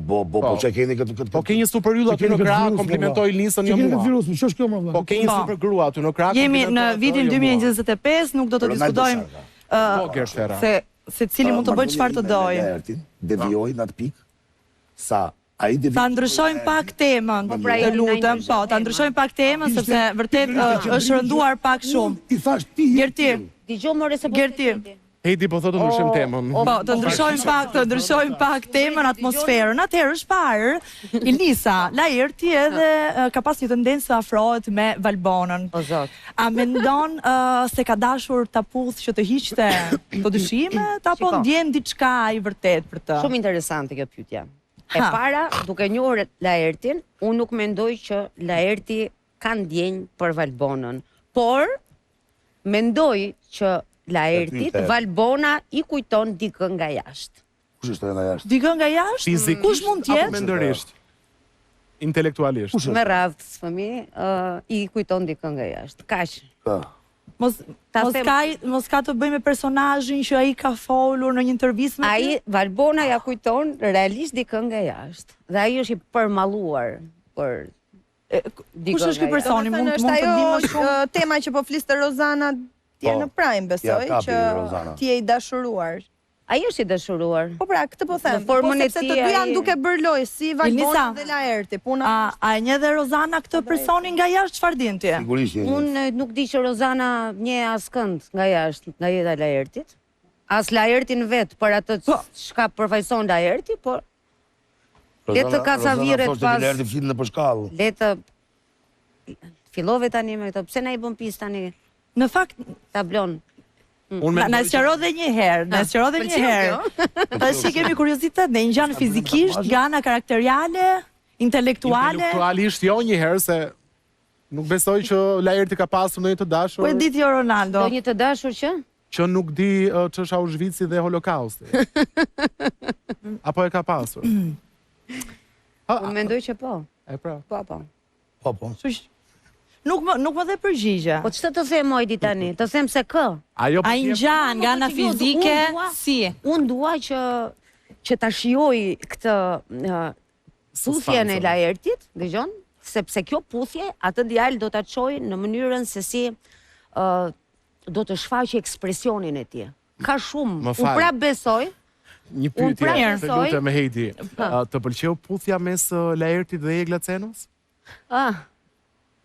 Po çka keni këtë. Po ke një super yll aty në krah, komplimentoj Lisën jo mua. Ç'është kjo më valla? Po ke një super grua aty në krah. Jemi në vitin 2025, nuk do të diskutojmë se cili mund të bëjë çfarë të dojë. Devijoj në atë pikë sa ai devijoj. Ta ndryshojmë pak temën, të lutem, po, ta ndryshojmë pak temën sepse vërtet është rënduar pak shumë. Ti thash ti. Gerti, Dëgjoj more se po. Gerti. Hedi po thotë ndryshojmë temën. Po, të ndryshojmë pak temën, atmosferën. Atëherë është parë, Ilnisa, Laerti edhe ka pas një tendencë të afrohet me Valbonën. O zot. A mendon se ka dashur ta puth që të hiqte të dyshimet apo ndjen diçka ai vërtet për të? Shumë interesante kjo pyetje. E Ha. para, duke njohur Laertin, unë nuk mendoj që Laerti ka ndjenjë për Valbonën, por mendoj që Laertit Valbona i kujton dikën nga jashtë. Kush është nga jashtë? Dikën nga jashtë? Fizikisht Kush mund të apo jetë? mendërisht? Intelektualisht. Me radhë së fëmi, i kujton dikën nga jashtë. Kaq. Mos ka të bëjë me personazhin që ai ka folur në një intervistë me Ai Valbona ja kujton realisht dikën nga jashtë. Dhe ai është i përmalluar për Kush është ky personi? Mund të dimë më shumë? Tema që po fliste Rozana tje në Prime, besoj, që ti je i dashuruar. Ai është i dashuruar. Po pra, këtë po them. Në formën e sepse tij të dy janë ai- duke bërë lojë si Valbona Ilnisa, dhe Laerti. Puna A e nje dhe Rozana këtë personin nga jashtë, çfarë din ti? Sigurisht. Unë nuk di që Rozana nje askënd nga jashtë, nga jeta e Laertit. As Laertin vet për atë çka përfaqëson Laerti, por le të kasaviret pas. Laerti flitet në përshkallë. Le të fillove tani me këto. Pse na i bën pis tani Në fakt, tablon? na sqaro dhe një herë, na sqaro dhe një herë. Tash kemi kuriozitet, ne ngjan fizikisht, nga ana karakteriale, intelektuale. Intelektualisht jo një herë se nuk besoj që Laerti ka pasur ndonjë të dashur. Po e ditë jo Ronaldo. Do një të dashur që nuk di ç'është Auschwitz dhe Holokausti. Apo e ka pasur? Unë mendoj që po. E pra. Po. Nuk më dhe përgjigje. Po ç'të të them Mojdi tani? Të them se kë? Ajo A i ngjan nga ana fizike, si? Unë dua që ta shijoj këtë puthjen e Laertit, dëgjon? Sepse kjo puthje, atë djalë do ta çojë në mënyrën se si do të shfaqë ekspresionin e tij. Ka shumë. Unë pra besoj. Një pyetje, të lutem Heidi. Të pëlqeu puthja mes Laertit dhe Eglacenus?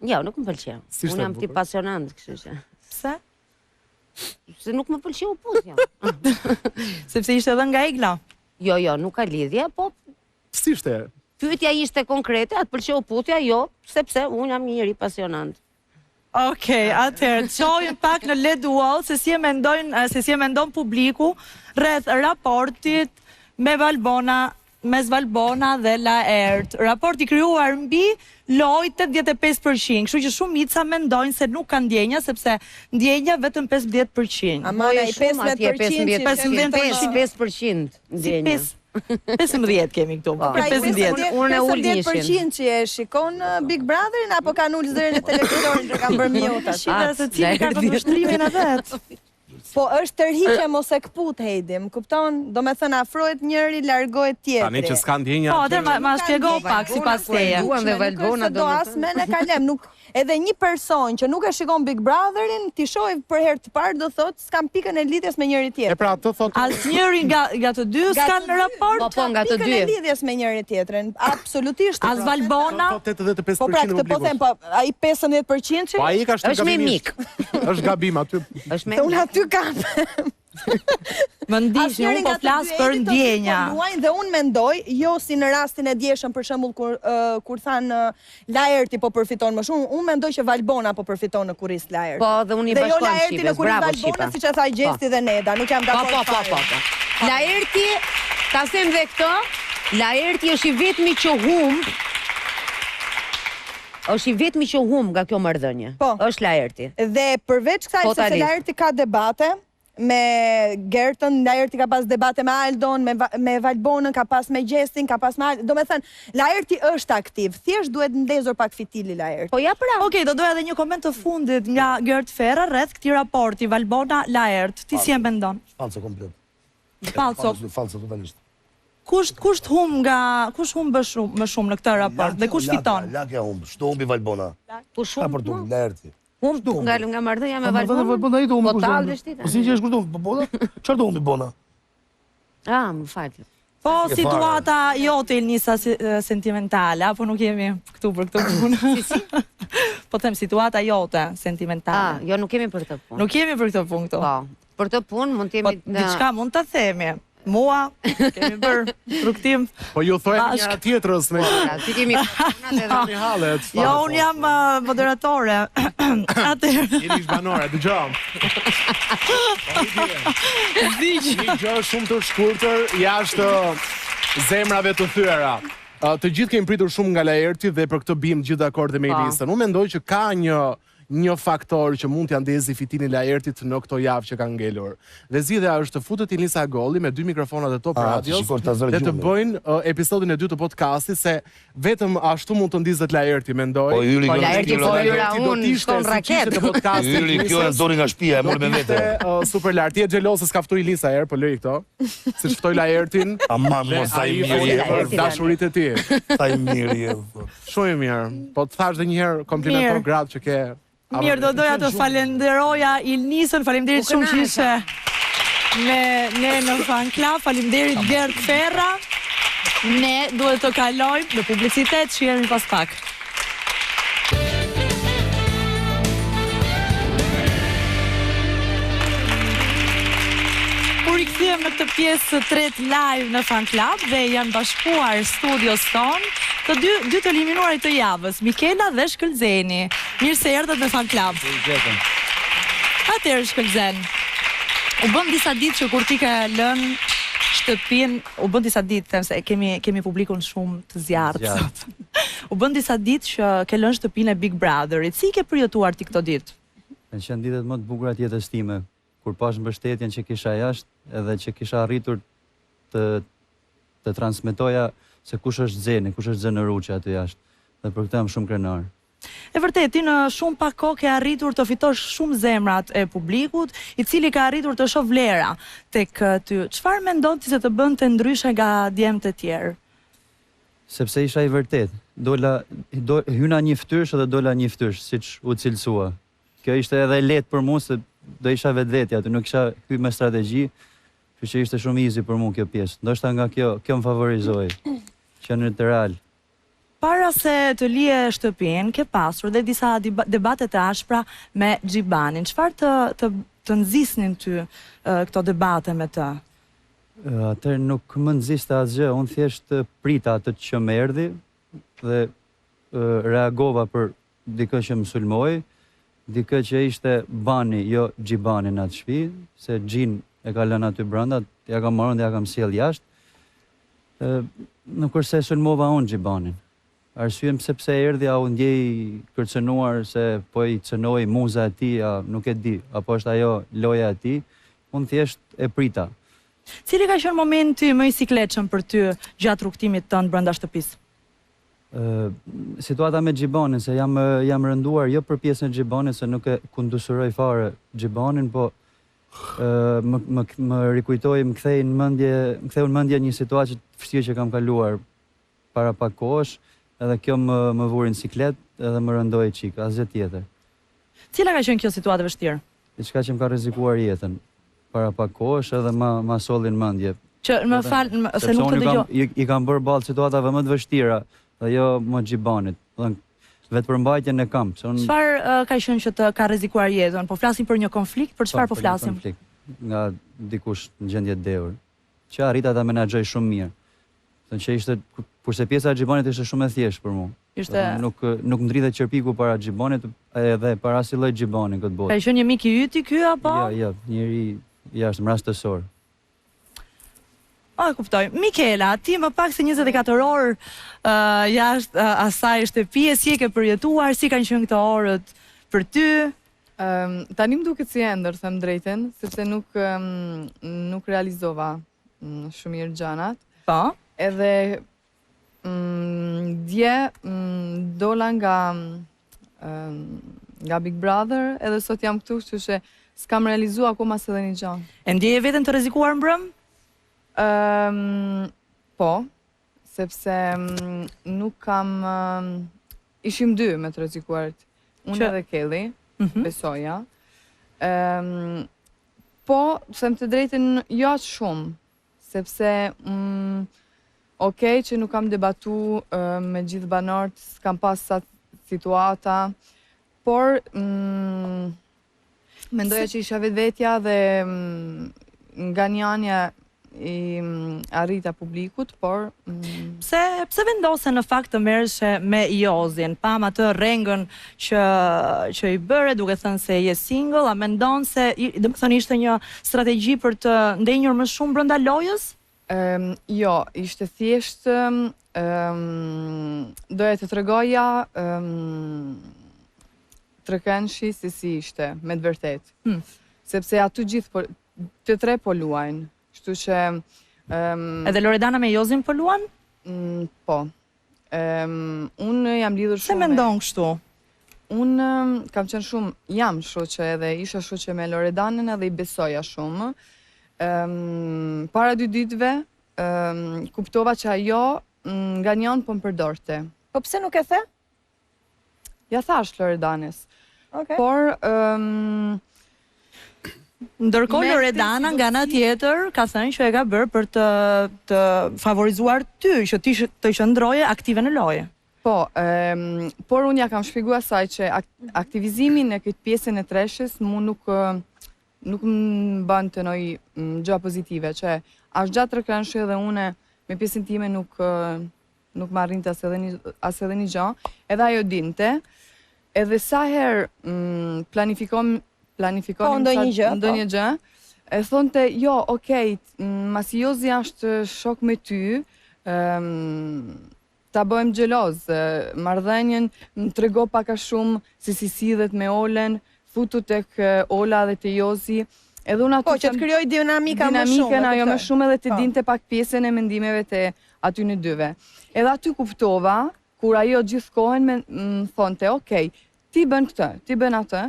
Jo, nuk më pëlqeu. Unë jam tip pasionant, kështu që. Pse? Se nuk më pëlqeu puthja. Sepse ishte edhe nga Egla. Jo, nuk ka lidhje, po si ishte? Pyetja ishte konkrete, atë pëlqeu puthja, jo, sepse unë jam një njeri pasionant. Okej, atëherë, çojmë pak në LED Wall se si e mendon publiku rreth raportit me mes Valbona dhe Laert. Raporti krijuar mbi lojë 85%, kështu që shumica mendojnë se nuk ka ndjenja sepse ndjenja vetëm 15%. Ama ai 15% ndjenja. 15 kemi këtu. Pra 15% që e shikon Big Brotherin apo kanë ulë zërin e televiziorit që kanë bërë mjota. Shikoj se cili ka përshtrimin e vet. Po është tërhiqje mos e kput Heidi, më kupton? Do me thënë afrohet njëri, largohet tjetri. Tani që s'ka ndjenja. Po, atë ma shpjego pak sipas teje. Duan dhe Valbona do as me ne kalem, nuk edhe një person që nuk e shikon Big Brotherin, ti shohë për herë të parë do thotë s'kam pikën e lidhjes me njëri tjetrin. E pra, të thotë asnjëri nga të dy s'kan raport. Po, nga të dy. Pikën e lidhjes me njëri tjetrin, absolutisht. As Valbona. Po pra këtë po them, po ai 15% Po ai ka është me mik. Është gabim aty. Është me. Unë aty kam. Më ndiqni, unë po flas për ndjenja. Dhe unë mendoj, jo si në rastin e djeshëm për shembull kur than Laerti po përfiton më shumë, unë mendoj që Valbona po përfiton në kurrizë Laerti. Po, dhe unë i bashkojmë Shqipës. Dhe jo Laerti në kurrizë Valbona, siç e tha Gjesti dhe Neda, nuk jam dakord. Po. Laerti, ta them dhe këtë, Laerti është i vetmi që humb Është i vetmi që hum nga kjo marrëdhënie. Po. Është Laerti. Dhe përveç kësaj se Totalisht. Laerti ka debate me Gertën, Laerti ka pas debate me Aldon, me Valbonën, ka pas me Gjestin, ka pas me Aldon. Do me thënë, Laerti është aktiv, thjesht duhet ndezur pak fitili Laerti. Po ja pra. Okej, do doja edhe një koment të fundit nga Gert Ferra rreth këtij raporti Valbona Laert. Ti si e mendon? Falso komplet. Falso. Falso totalisht. Kush hum më shumë në këtë raport dhe kush fiton? Lakja humb, shto humbi Valbona. Po Ka për tu, Laerti. Hum nga marrëdhënia me Valbona Valbonën. ai të humbi kush. Total vështirë. Po si që është kushtu, po Bona? Çfarë do humbi Bona? Më fal. Po situata jote Ilnisa sentimentale, apo nuk jemi këtu për këtë punë? Po them situata jote sentimentale. Jo, nuk kemi për këtë punë. Nuk jemi për këtë punë këtu. Po, për këtë punë mund të Po jemi diçka mund ta themi. Mua kemi bërë rrugtim. Po ju thojmë njëra tjetrës me Ti kemi Tani hallet. Jo, unë jam moderatore. Atëherë. Jeni banore, dëgjoj. Një gjë shumë të shkurtër jashtë zemrave të thyera. Të gjithë kemi pritur shumë nga Laerti dhe për këtë bim gjithë dakord me Elisën. Unë mendoj që ka një faktor që mund t'ja ndezi fitinin Laertit në këto javë që kanë ngelur. Dhe zgjidhja është të futet Elisa Golli me 2 mikrofonat e Top Radios dhe të bëjnë episodin e 2 të podcastit se vetëm ashtu mund të ndizet Laerti, mendoj. Po Laerti po hyra unë shkon raket. Hyri kjo e dori nga shtëpia, e mori me vete. Super lart. Ti e xheloze s'ka ftuar Elisa herë, po lëri këto. Si ftoi Laertin. Aman, mos sa i mirë. Dashuritë e ti. Sa i mirë. Shumë i mirë. Po të thash edhe një herë komplimenton gratë që ke. Mirë, do doja të falenderoja Ilnisën, faleminderit shumë që ishe me ne në Fan Club, faleminderit Gert Ferra. Ne duhet të kalojmë në publicitet, shihemi pas pak. Rikëthujem në këtë pjesë të tretë live në Fan Club dhe janë bashkuar studios tonë të dy të eliminuarit të javës, Mikela dhe Shkëlzeni. Mirë se erdhët në Fan Club. Atëherë Shkëlzen, u bën disa ditë që kur ti ke lënë shtëpinë, u bën disa ditë, them se kemi publikun shumë të zjarrt sot. U bën disa ditë që ke lënë shtëpinë e Big Brotherit. Si ke përjetuar ti këto ditë? Kanë qenë ditët më të bukura të jetës time, kur pash mbështetjen që kisha jashtë edhe që kisha arritur të transmetoja se kush është Zeni, kush është Zënëruçi aty jashtë. Dhe për këtë jam shumë krenar. E vërtet, ti në shumë pak kohë ke arritur të fitosh shumë zemrat e publikut, I cili ka arritur të shoh vlera tek ty. Çfarë mendon ti se të bënte ndryshe nga djemtë e tjerë? Sepse isha i vërtet. Hyna një fytyrsh dhe dola një fytyrsh, siç u cilësua. Kjo ishte edhe lehtë për mua se do isha vetvetja aty, nuk kisha hyrë me strategji, kështu që ishte shumë easy për mua kjo pjesë. Ndoshta nga kjo më favorizoi. Që në të real. Para se të lije shtëpinë, ke pasur dhe disa debate të ashpra me Xhibanin. Çfarë të nxisnin ty këto debate me të? Atëherë nuk më nxiste asgjë, unë thjesht prita atë që më erdhi dhe reagova për dikë që më sulmoi, dikë që ishte Bani, jo Xhibani në atë shtëpi, se Xhin e ka lënë aty brenda, ja kam marrën dhe ja kam sjell jashtë. Nuk është se sulmova unë Xhibanin. Arsyem sepse erdhi u ndjej kërcënuar se po I cënoi muza e tij, nuk e di, apo është ajo loja e tij. Unë thjesht e prita. Cili ka qenë momenti më I sikletshëm për ty gjatë rrugtimit tënd brenda shtëpisë? Situata me Xhibanin, se jam rënduar jo për pjesën e Xhibanit, se nuk e kundusuroj fare Xhibanin, po më rikujtoi, më ktheu në mendje një situatë të vështirë që kam kaluar para pak kohësh, edhe kjo më vuri në siklet edhe më rëndoi çik, asgjë tjetër. Cila ka qenë kjo situatë e vështirë? Diçka që më ka rrezikuar jetën para pak kohësh edhe ma solli në mendje. Që më fal, se nuk të dëgjoj. I kam bërë ballë situatave më të vështira, dhe jo më Xhibanit. Vetë përmbajtjen e kam. Çfarë ka qenë që të ka rrezikuar jetën? Po flasim për një konflikt, për çfarë po flasim? Konflikt nga dikush në gjendje deur, që arrita ta menaxhoj shumë mirë. Që ishte, kurse pjesa e Xhibanit ishte shumë e thjeshtë për mua. Nuk ndridhet qërpiku para Xhibanit edhe para si lloj Xhibani këtë botë. Ka qenë një mik I yti ky apo? Jo, njëri jashtë rastësor. Kuptoj. Mikela, ti më pak se 24 orë jashtë asaj shtëpie, si e ke përjetuar, si kanë qenë këto orët për ty? Tani më duket si ëndër, them drejten, sepse nuk realizova shumë mirë gjanat. Po. Edhe dje dola nga Big Brother, edhe sot jam këtu, kështu që s'kam realizua akoma se dhe një gjanë. E ndjeje veten të rrezikuar mbrëm? Po, sepse nuk kam... ishim dy me të rrezikuarit. Unë edhe Kelly, besoja. Po, them të drejten, jo aq shumë, sepse okej që nuk kam debatu me gjithë banorët, s'kam pas sa situata, por mendoja që isha vetvetja dhe nga një anja i arrita publikut, por... Pse vendose në fakt të merreshe me Jozin? Pam atë rrengën që i bëre, duke thënë se je single, a mendon se domethënë ishte një strategji për të ndenjur më shumë brenda lojës? Jo, ishte thjesht doja të tregoja trekënshi si ishte, me të vërtet. Sepse aty gjithë të tre po luajnë. Kështu që... Edhe Loredana me Jozin po luan? Po. Unë jam lidhur shumë... Se mendon kështu? Unë kam qenë shumë, jam shoqe edhe isha shoqe me Loredanën edhe i besoja shumë. Para 2 ditëve, kuptova që ajo nga njën po më përdorte. Po pse nuk e the? Ja thash Loredanës. Por... Ndërkohë Loredana nga ana tjetër ka thënë që e ka bërë për të favorizuar ty, që ti të qëndroje aktive në lojë. Po, por unë ja kam shpjeguar asaj që aktivizimin në këtë pjesën e treshës mu nuk më bën të noj gjë pozitive, që ashtë gjatë rëkrenshë dhe une me pjesën time nuk më arrinte as edhe një gjë, edhe ajo dinte, edhe sa herë planifikon ndonjë gjë, e thonte, jo, okej, masi Jozi është shok me ty, ta bëjmë xheloz, marrëdhënien më trego pak a shumë si sidhet me Olen, futu tek Ola dhe te Jozi, edhe unë aty që të krijoj dinamika më shumë. Dinamikën ajo më shumë edhe të dinte pak pjesën e mendimeve të aty në dyve. Edhe aty kuptova, kur ajo gjithkohen më thonte, okej, ti bën këtë, ti bën atë.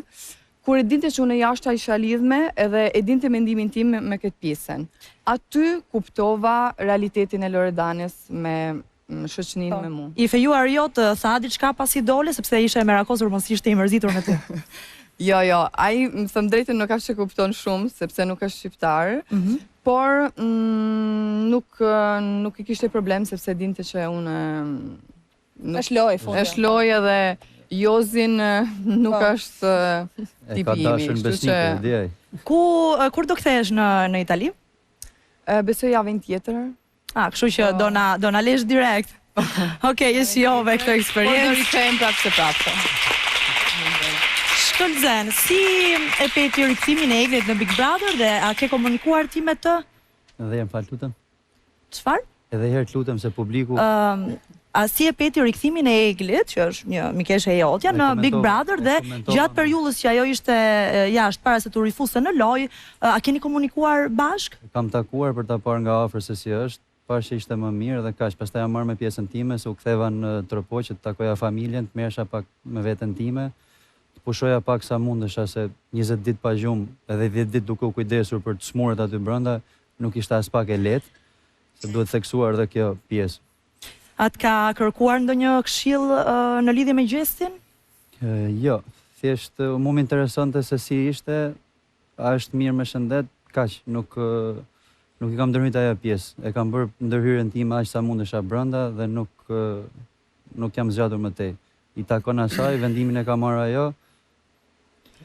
Kur e dinte që unë jashta isha lidhme edhe e dinte mendimin tim me këtë pjesën. Aty kuptova realitetin e Loredanës me shoqëninë me mu. I fejuar jo të tha diçka pas i dole, sepse isha e merakosur mos ishte i mërzitur me ty. Jo, ai më thëmë drejtën nuk ashtë që kupton shumë, sepse nuk është shqiptar, por nuk i kishte problem, sepse dinte që unë... është lojë, fundja. është lojë edhe... Jozin nuk është tipi imi. Ka dashën besnikë, djej. Kur do kthehesh në Itali? Besoj javën tjetër. Kështu që do na lesh direkt. Okej, je shijove këtë eksperiencë. Po do rikthejmë prapë. Shkëlzen, si e peti rikthimin e Eglit në Big Brother dhe a ke komunikuar ti me të? Edhe jam fal lutem. Çfarë? Edhe herë lutem se publiku... A si e peti rikthimin e Eglit, që është një mikeshe jotja, në Big Brother dhe gjatë periudhës që ajo ishte jashtë para se të rifuse në lojë, a keni komunikuar bashk? Kam takuar për ta parë nga afër se si është, parë që ishte më mirë dhe kaq, pastaj jam marrë me pjesën time, se u ktheva në Tropo që të takoja familjen, të merresha pak me veten time, të pushoja pak sa mundesha se 20 ditë pa gjumë, edhe 10 ditë duke u kujdesur për të smurët aty brenda, nuk ishte as pak e lehtë, se duhet theksuar edhe kjo pjesë. Atë ka kërkuar ndonjë këshill në lidhje me gjestin? Jo, thjesht mu më interesonte se si ishte, a është mirë me shëndet, kaq, nuk i kam ndërhyjt ajo pjesë. E kam bërë ndërhyrjen time aq sa mundesha brenda dhe nuk jam zgjatur më tej. I takon asaj, vendimin e ka marrë ajo.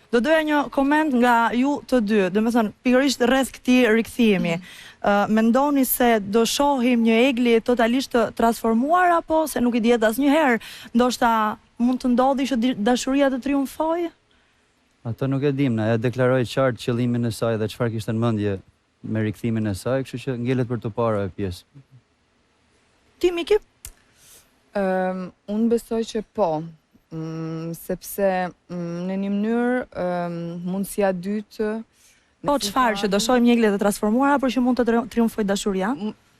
Do doja një koment nga ju të dy, domethënë pikërisht rreth këtij rikthimi. Mendoni se do shohim një Egli totalisht të transformuar apo se nuk i dihet asnjëherë, ndoshta mund të ndodhi që dashuria të triumfojë? Ato nuk e dim, ajo deklaroi qartë qëllimin e saj dhe çfarë kishte në mendje me rikthimin e saj, kështu që ngelet për të para e pjesë. Ti Miki? Unë besoj që po, sepse në një mënyrë mundësia dytë. Po çfarë që do shohim një egle të transformuar apo që mund të triumfojë dashuria?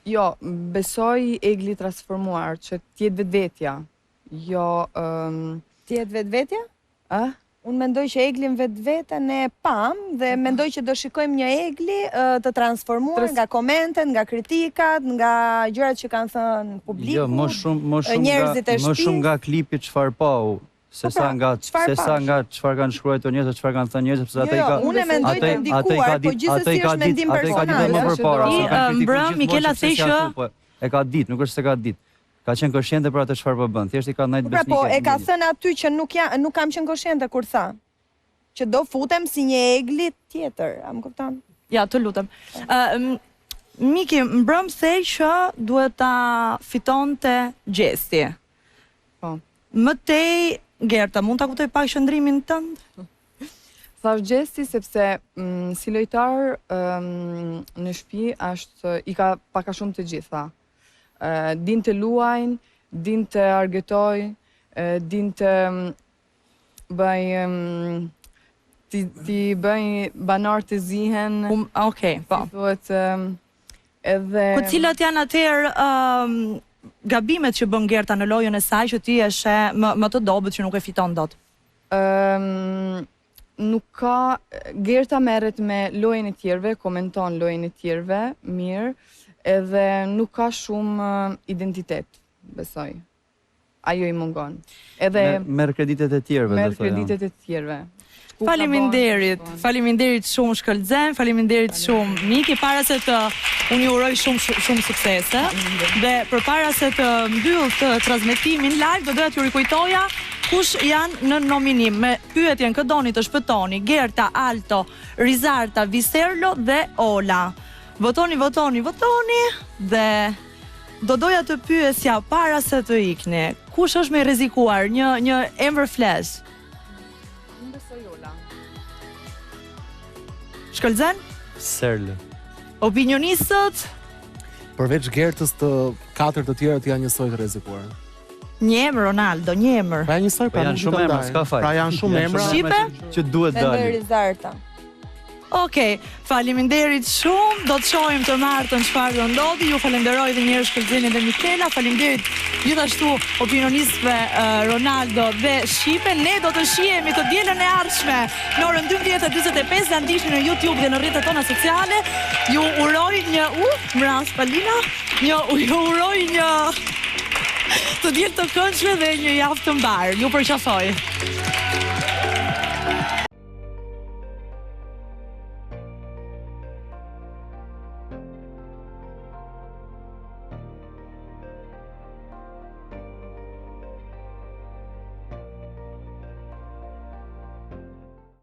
Jo, besoj egli transformuar, që t'jetë vetvetja. Jo, T'jetë vetvetja? a? Unë mendoj që eglin vetveten e pam dhe mendoj që do shikojmë një egli të transformuar nga komentet, nga kritikat, nga gjërat që kanë thënë publiku, Jo, njerëzit e më shumë nga klipi çfarë pau, se sa nga çfarë kanë shkruar të njerëzit, çfarë kanë thënë njerëzit, sepse ata i ka unë e mendoj të ndikuar, po gjithsesi është mendim personal. më përpara. Mbrëm, Mikela thej që e ka ditë, nuk është se ka ditë. Ka qenë koshjente për atë çfarë po bën. Thjesht i ka ndajt besnike. Po, e ka thënë aty që nuk kam qenë koshjente kur tha që do futem si një egli tjetër, a më kupton? ja, të lutem. Miki, Mbrëm thej që duhet ta fitonte Gjesti. Po. Më tej Gerta, mund ta kuptoj pak qëndrimin tënd? Thash Gjesti sepse si lojtar në shtëpi i ka pak a shumë të gjitha. Din të luajnë, din të argëtoj, din të bëj ti bëj banar të zihen. Okej, po. Thuhet edhe Cilat janë atëherë gabimet që bën Gerta në lojën e saj që ti e sheh më të dobët që nuk e fiton dot? Nuk ka, Gerta merret me lojën e tjerëve, komenton lojën e tjerëve, mirë, edhe nuk ka shumë identitet, besoj. Ajo i mungon. Edhe merr kreditet e tjerëve, do merr thoya. kreditet e tjerëve. Faleminderit shumë Shkëlzen, faleminderit shumë Miki, para se të unë ju uroj shumë suksese. Dhe përpara se të mbyll të transmetimin live, do doja t'ju rikujtoja kush janë në nominim me pyetjen kë doni të shpëtoni: Gerta, Alto, Rizarta, Viserlo dhe Ola. Votoni dhe do doja të pyesja para se të ikni. Kush është më i rrezikuar? Një emër flash. Unë besoj Ola. Shkëlzen? Serle. Opinionistët? Përveç Gertës të katër të tjerët janë njësoj të rrezikuar. Një emër Ronaldo, një emër. Pra njësoj, pra janë shumë emra, s'ka faj. Pra janë shumë emra. Shqipe? Që duhet Mendoj dalin. Rizarta. Okej, faleminderit shumë. Do të shohim të martën çfarë do ndodhi. Ju falenderoj edhe një herë Shkëlzenin dhe Mikela. Faleminderit gjithashtu opinionistëve Ronaldo dhe Shqipe. Ne do të shihemi të dielën e ardhshme në orën 12:45 dhe ndiqni në YouTube dhe në rrjetet tona sociale. Ju uroj një mras Palina. Ju uroj një të diel të këndshme dhe një javë të mbar. Ju përqafoj.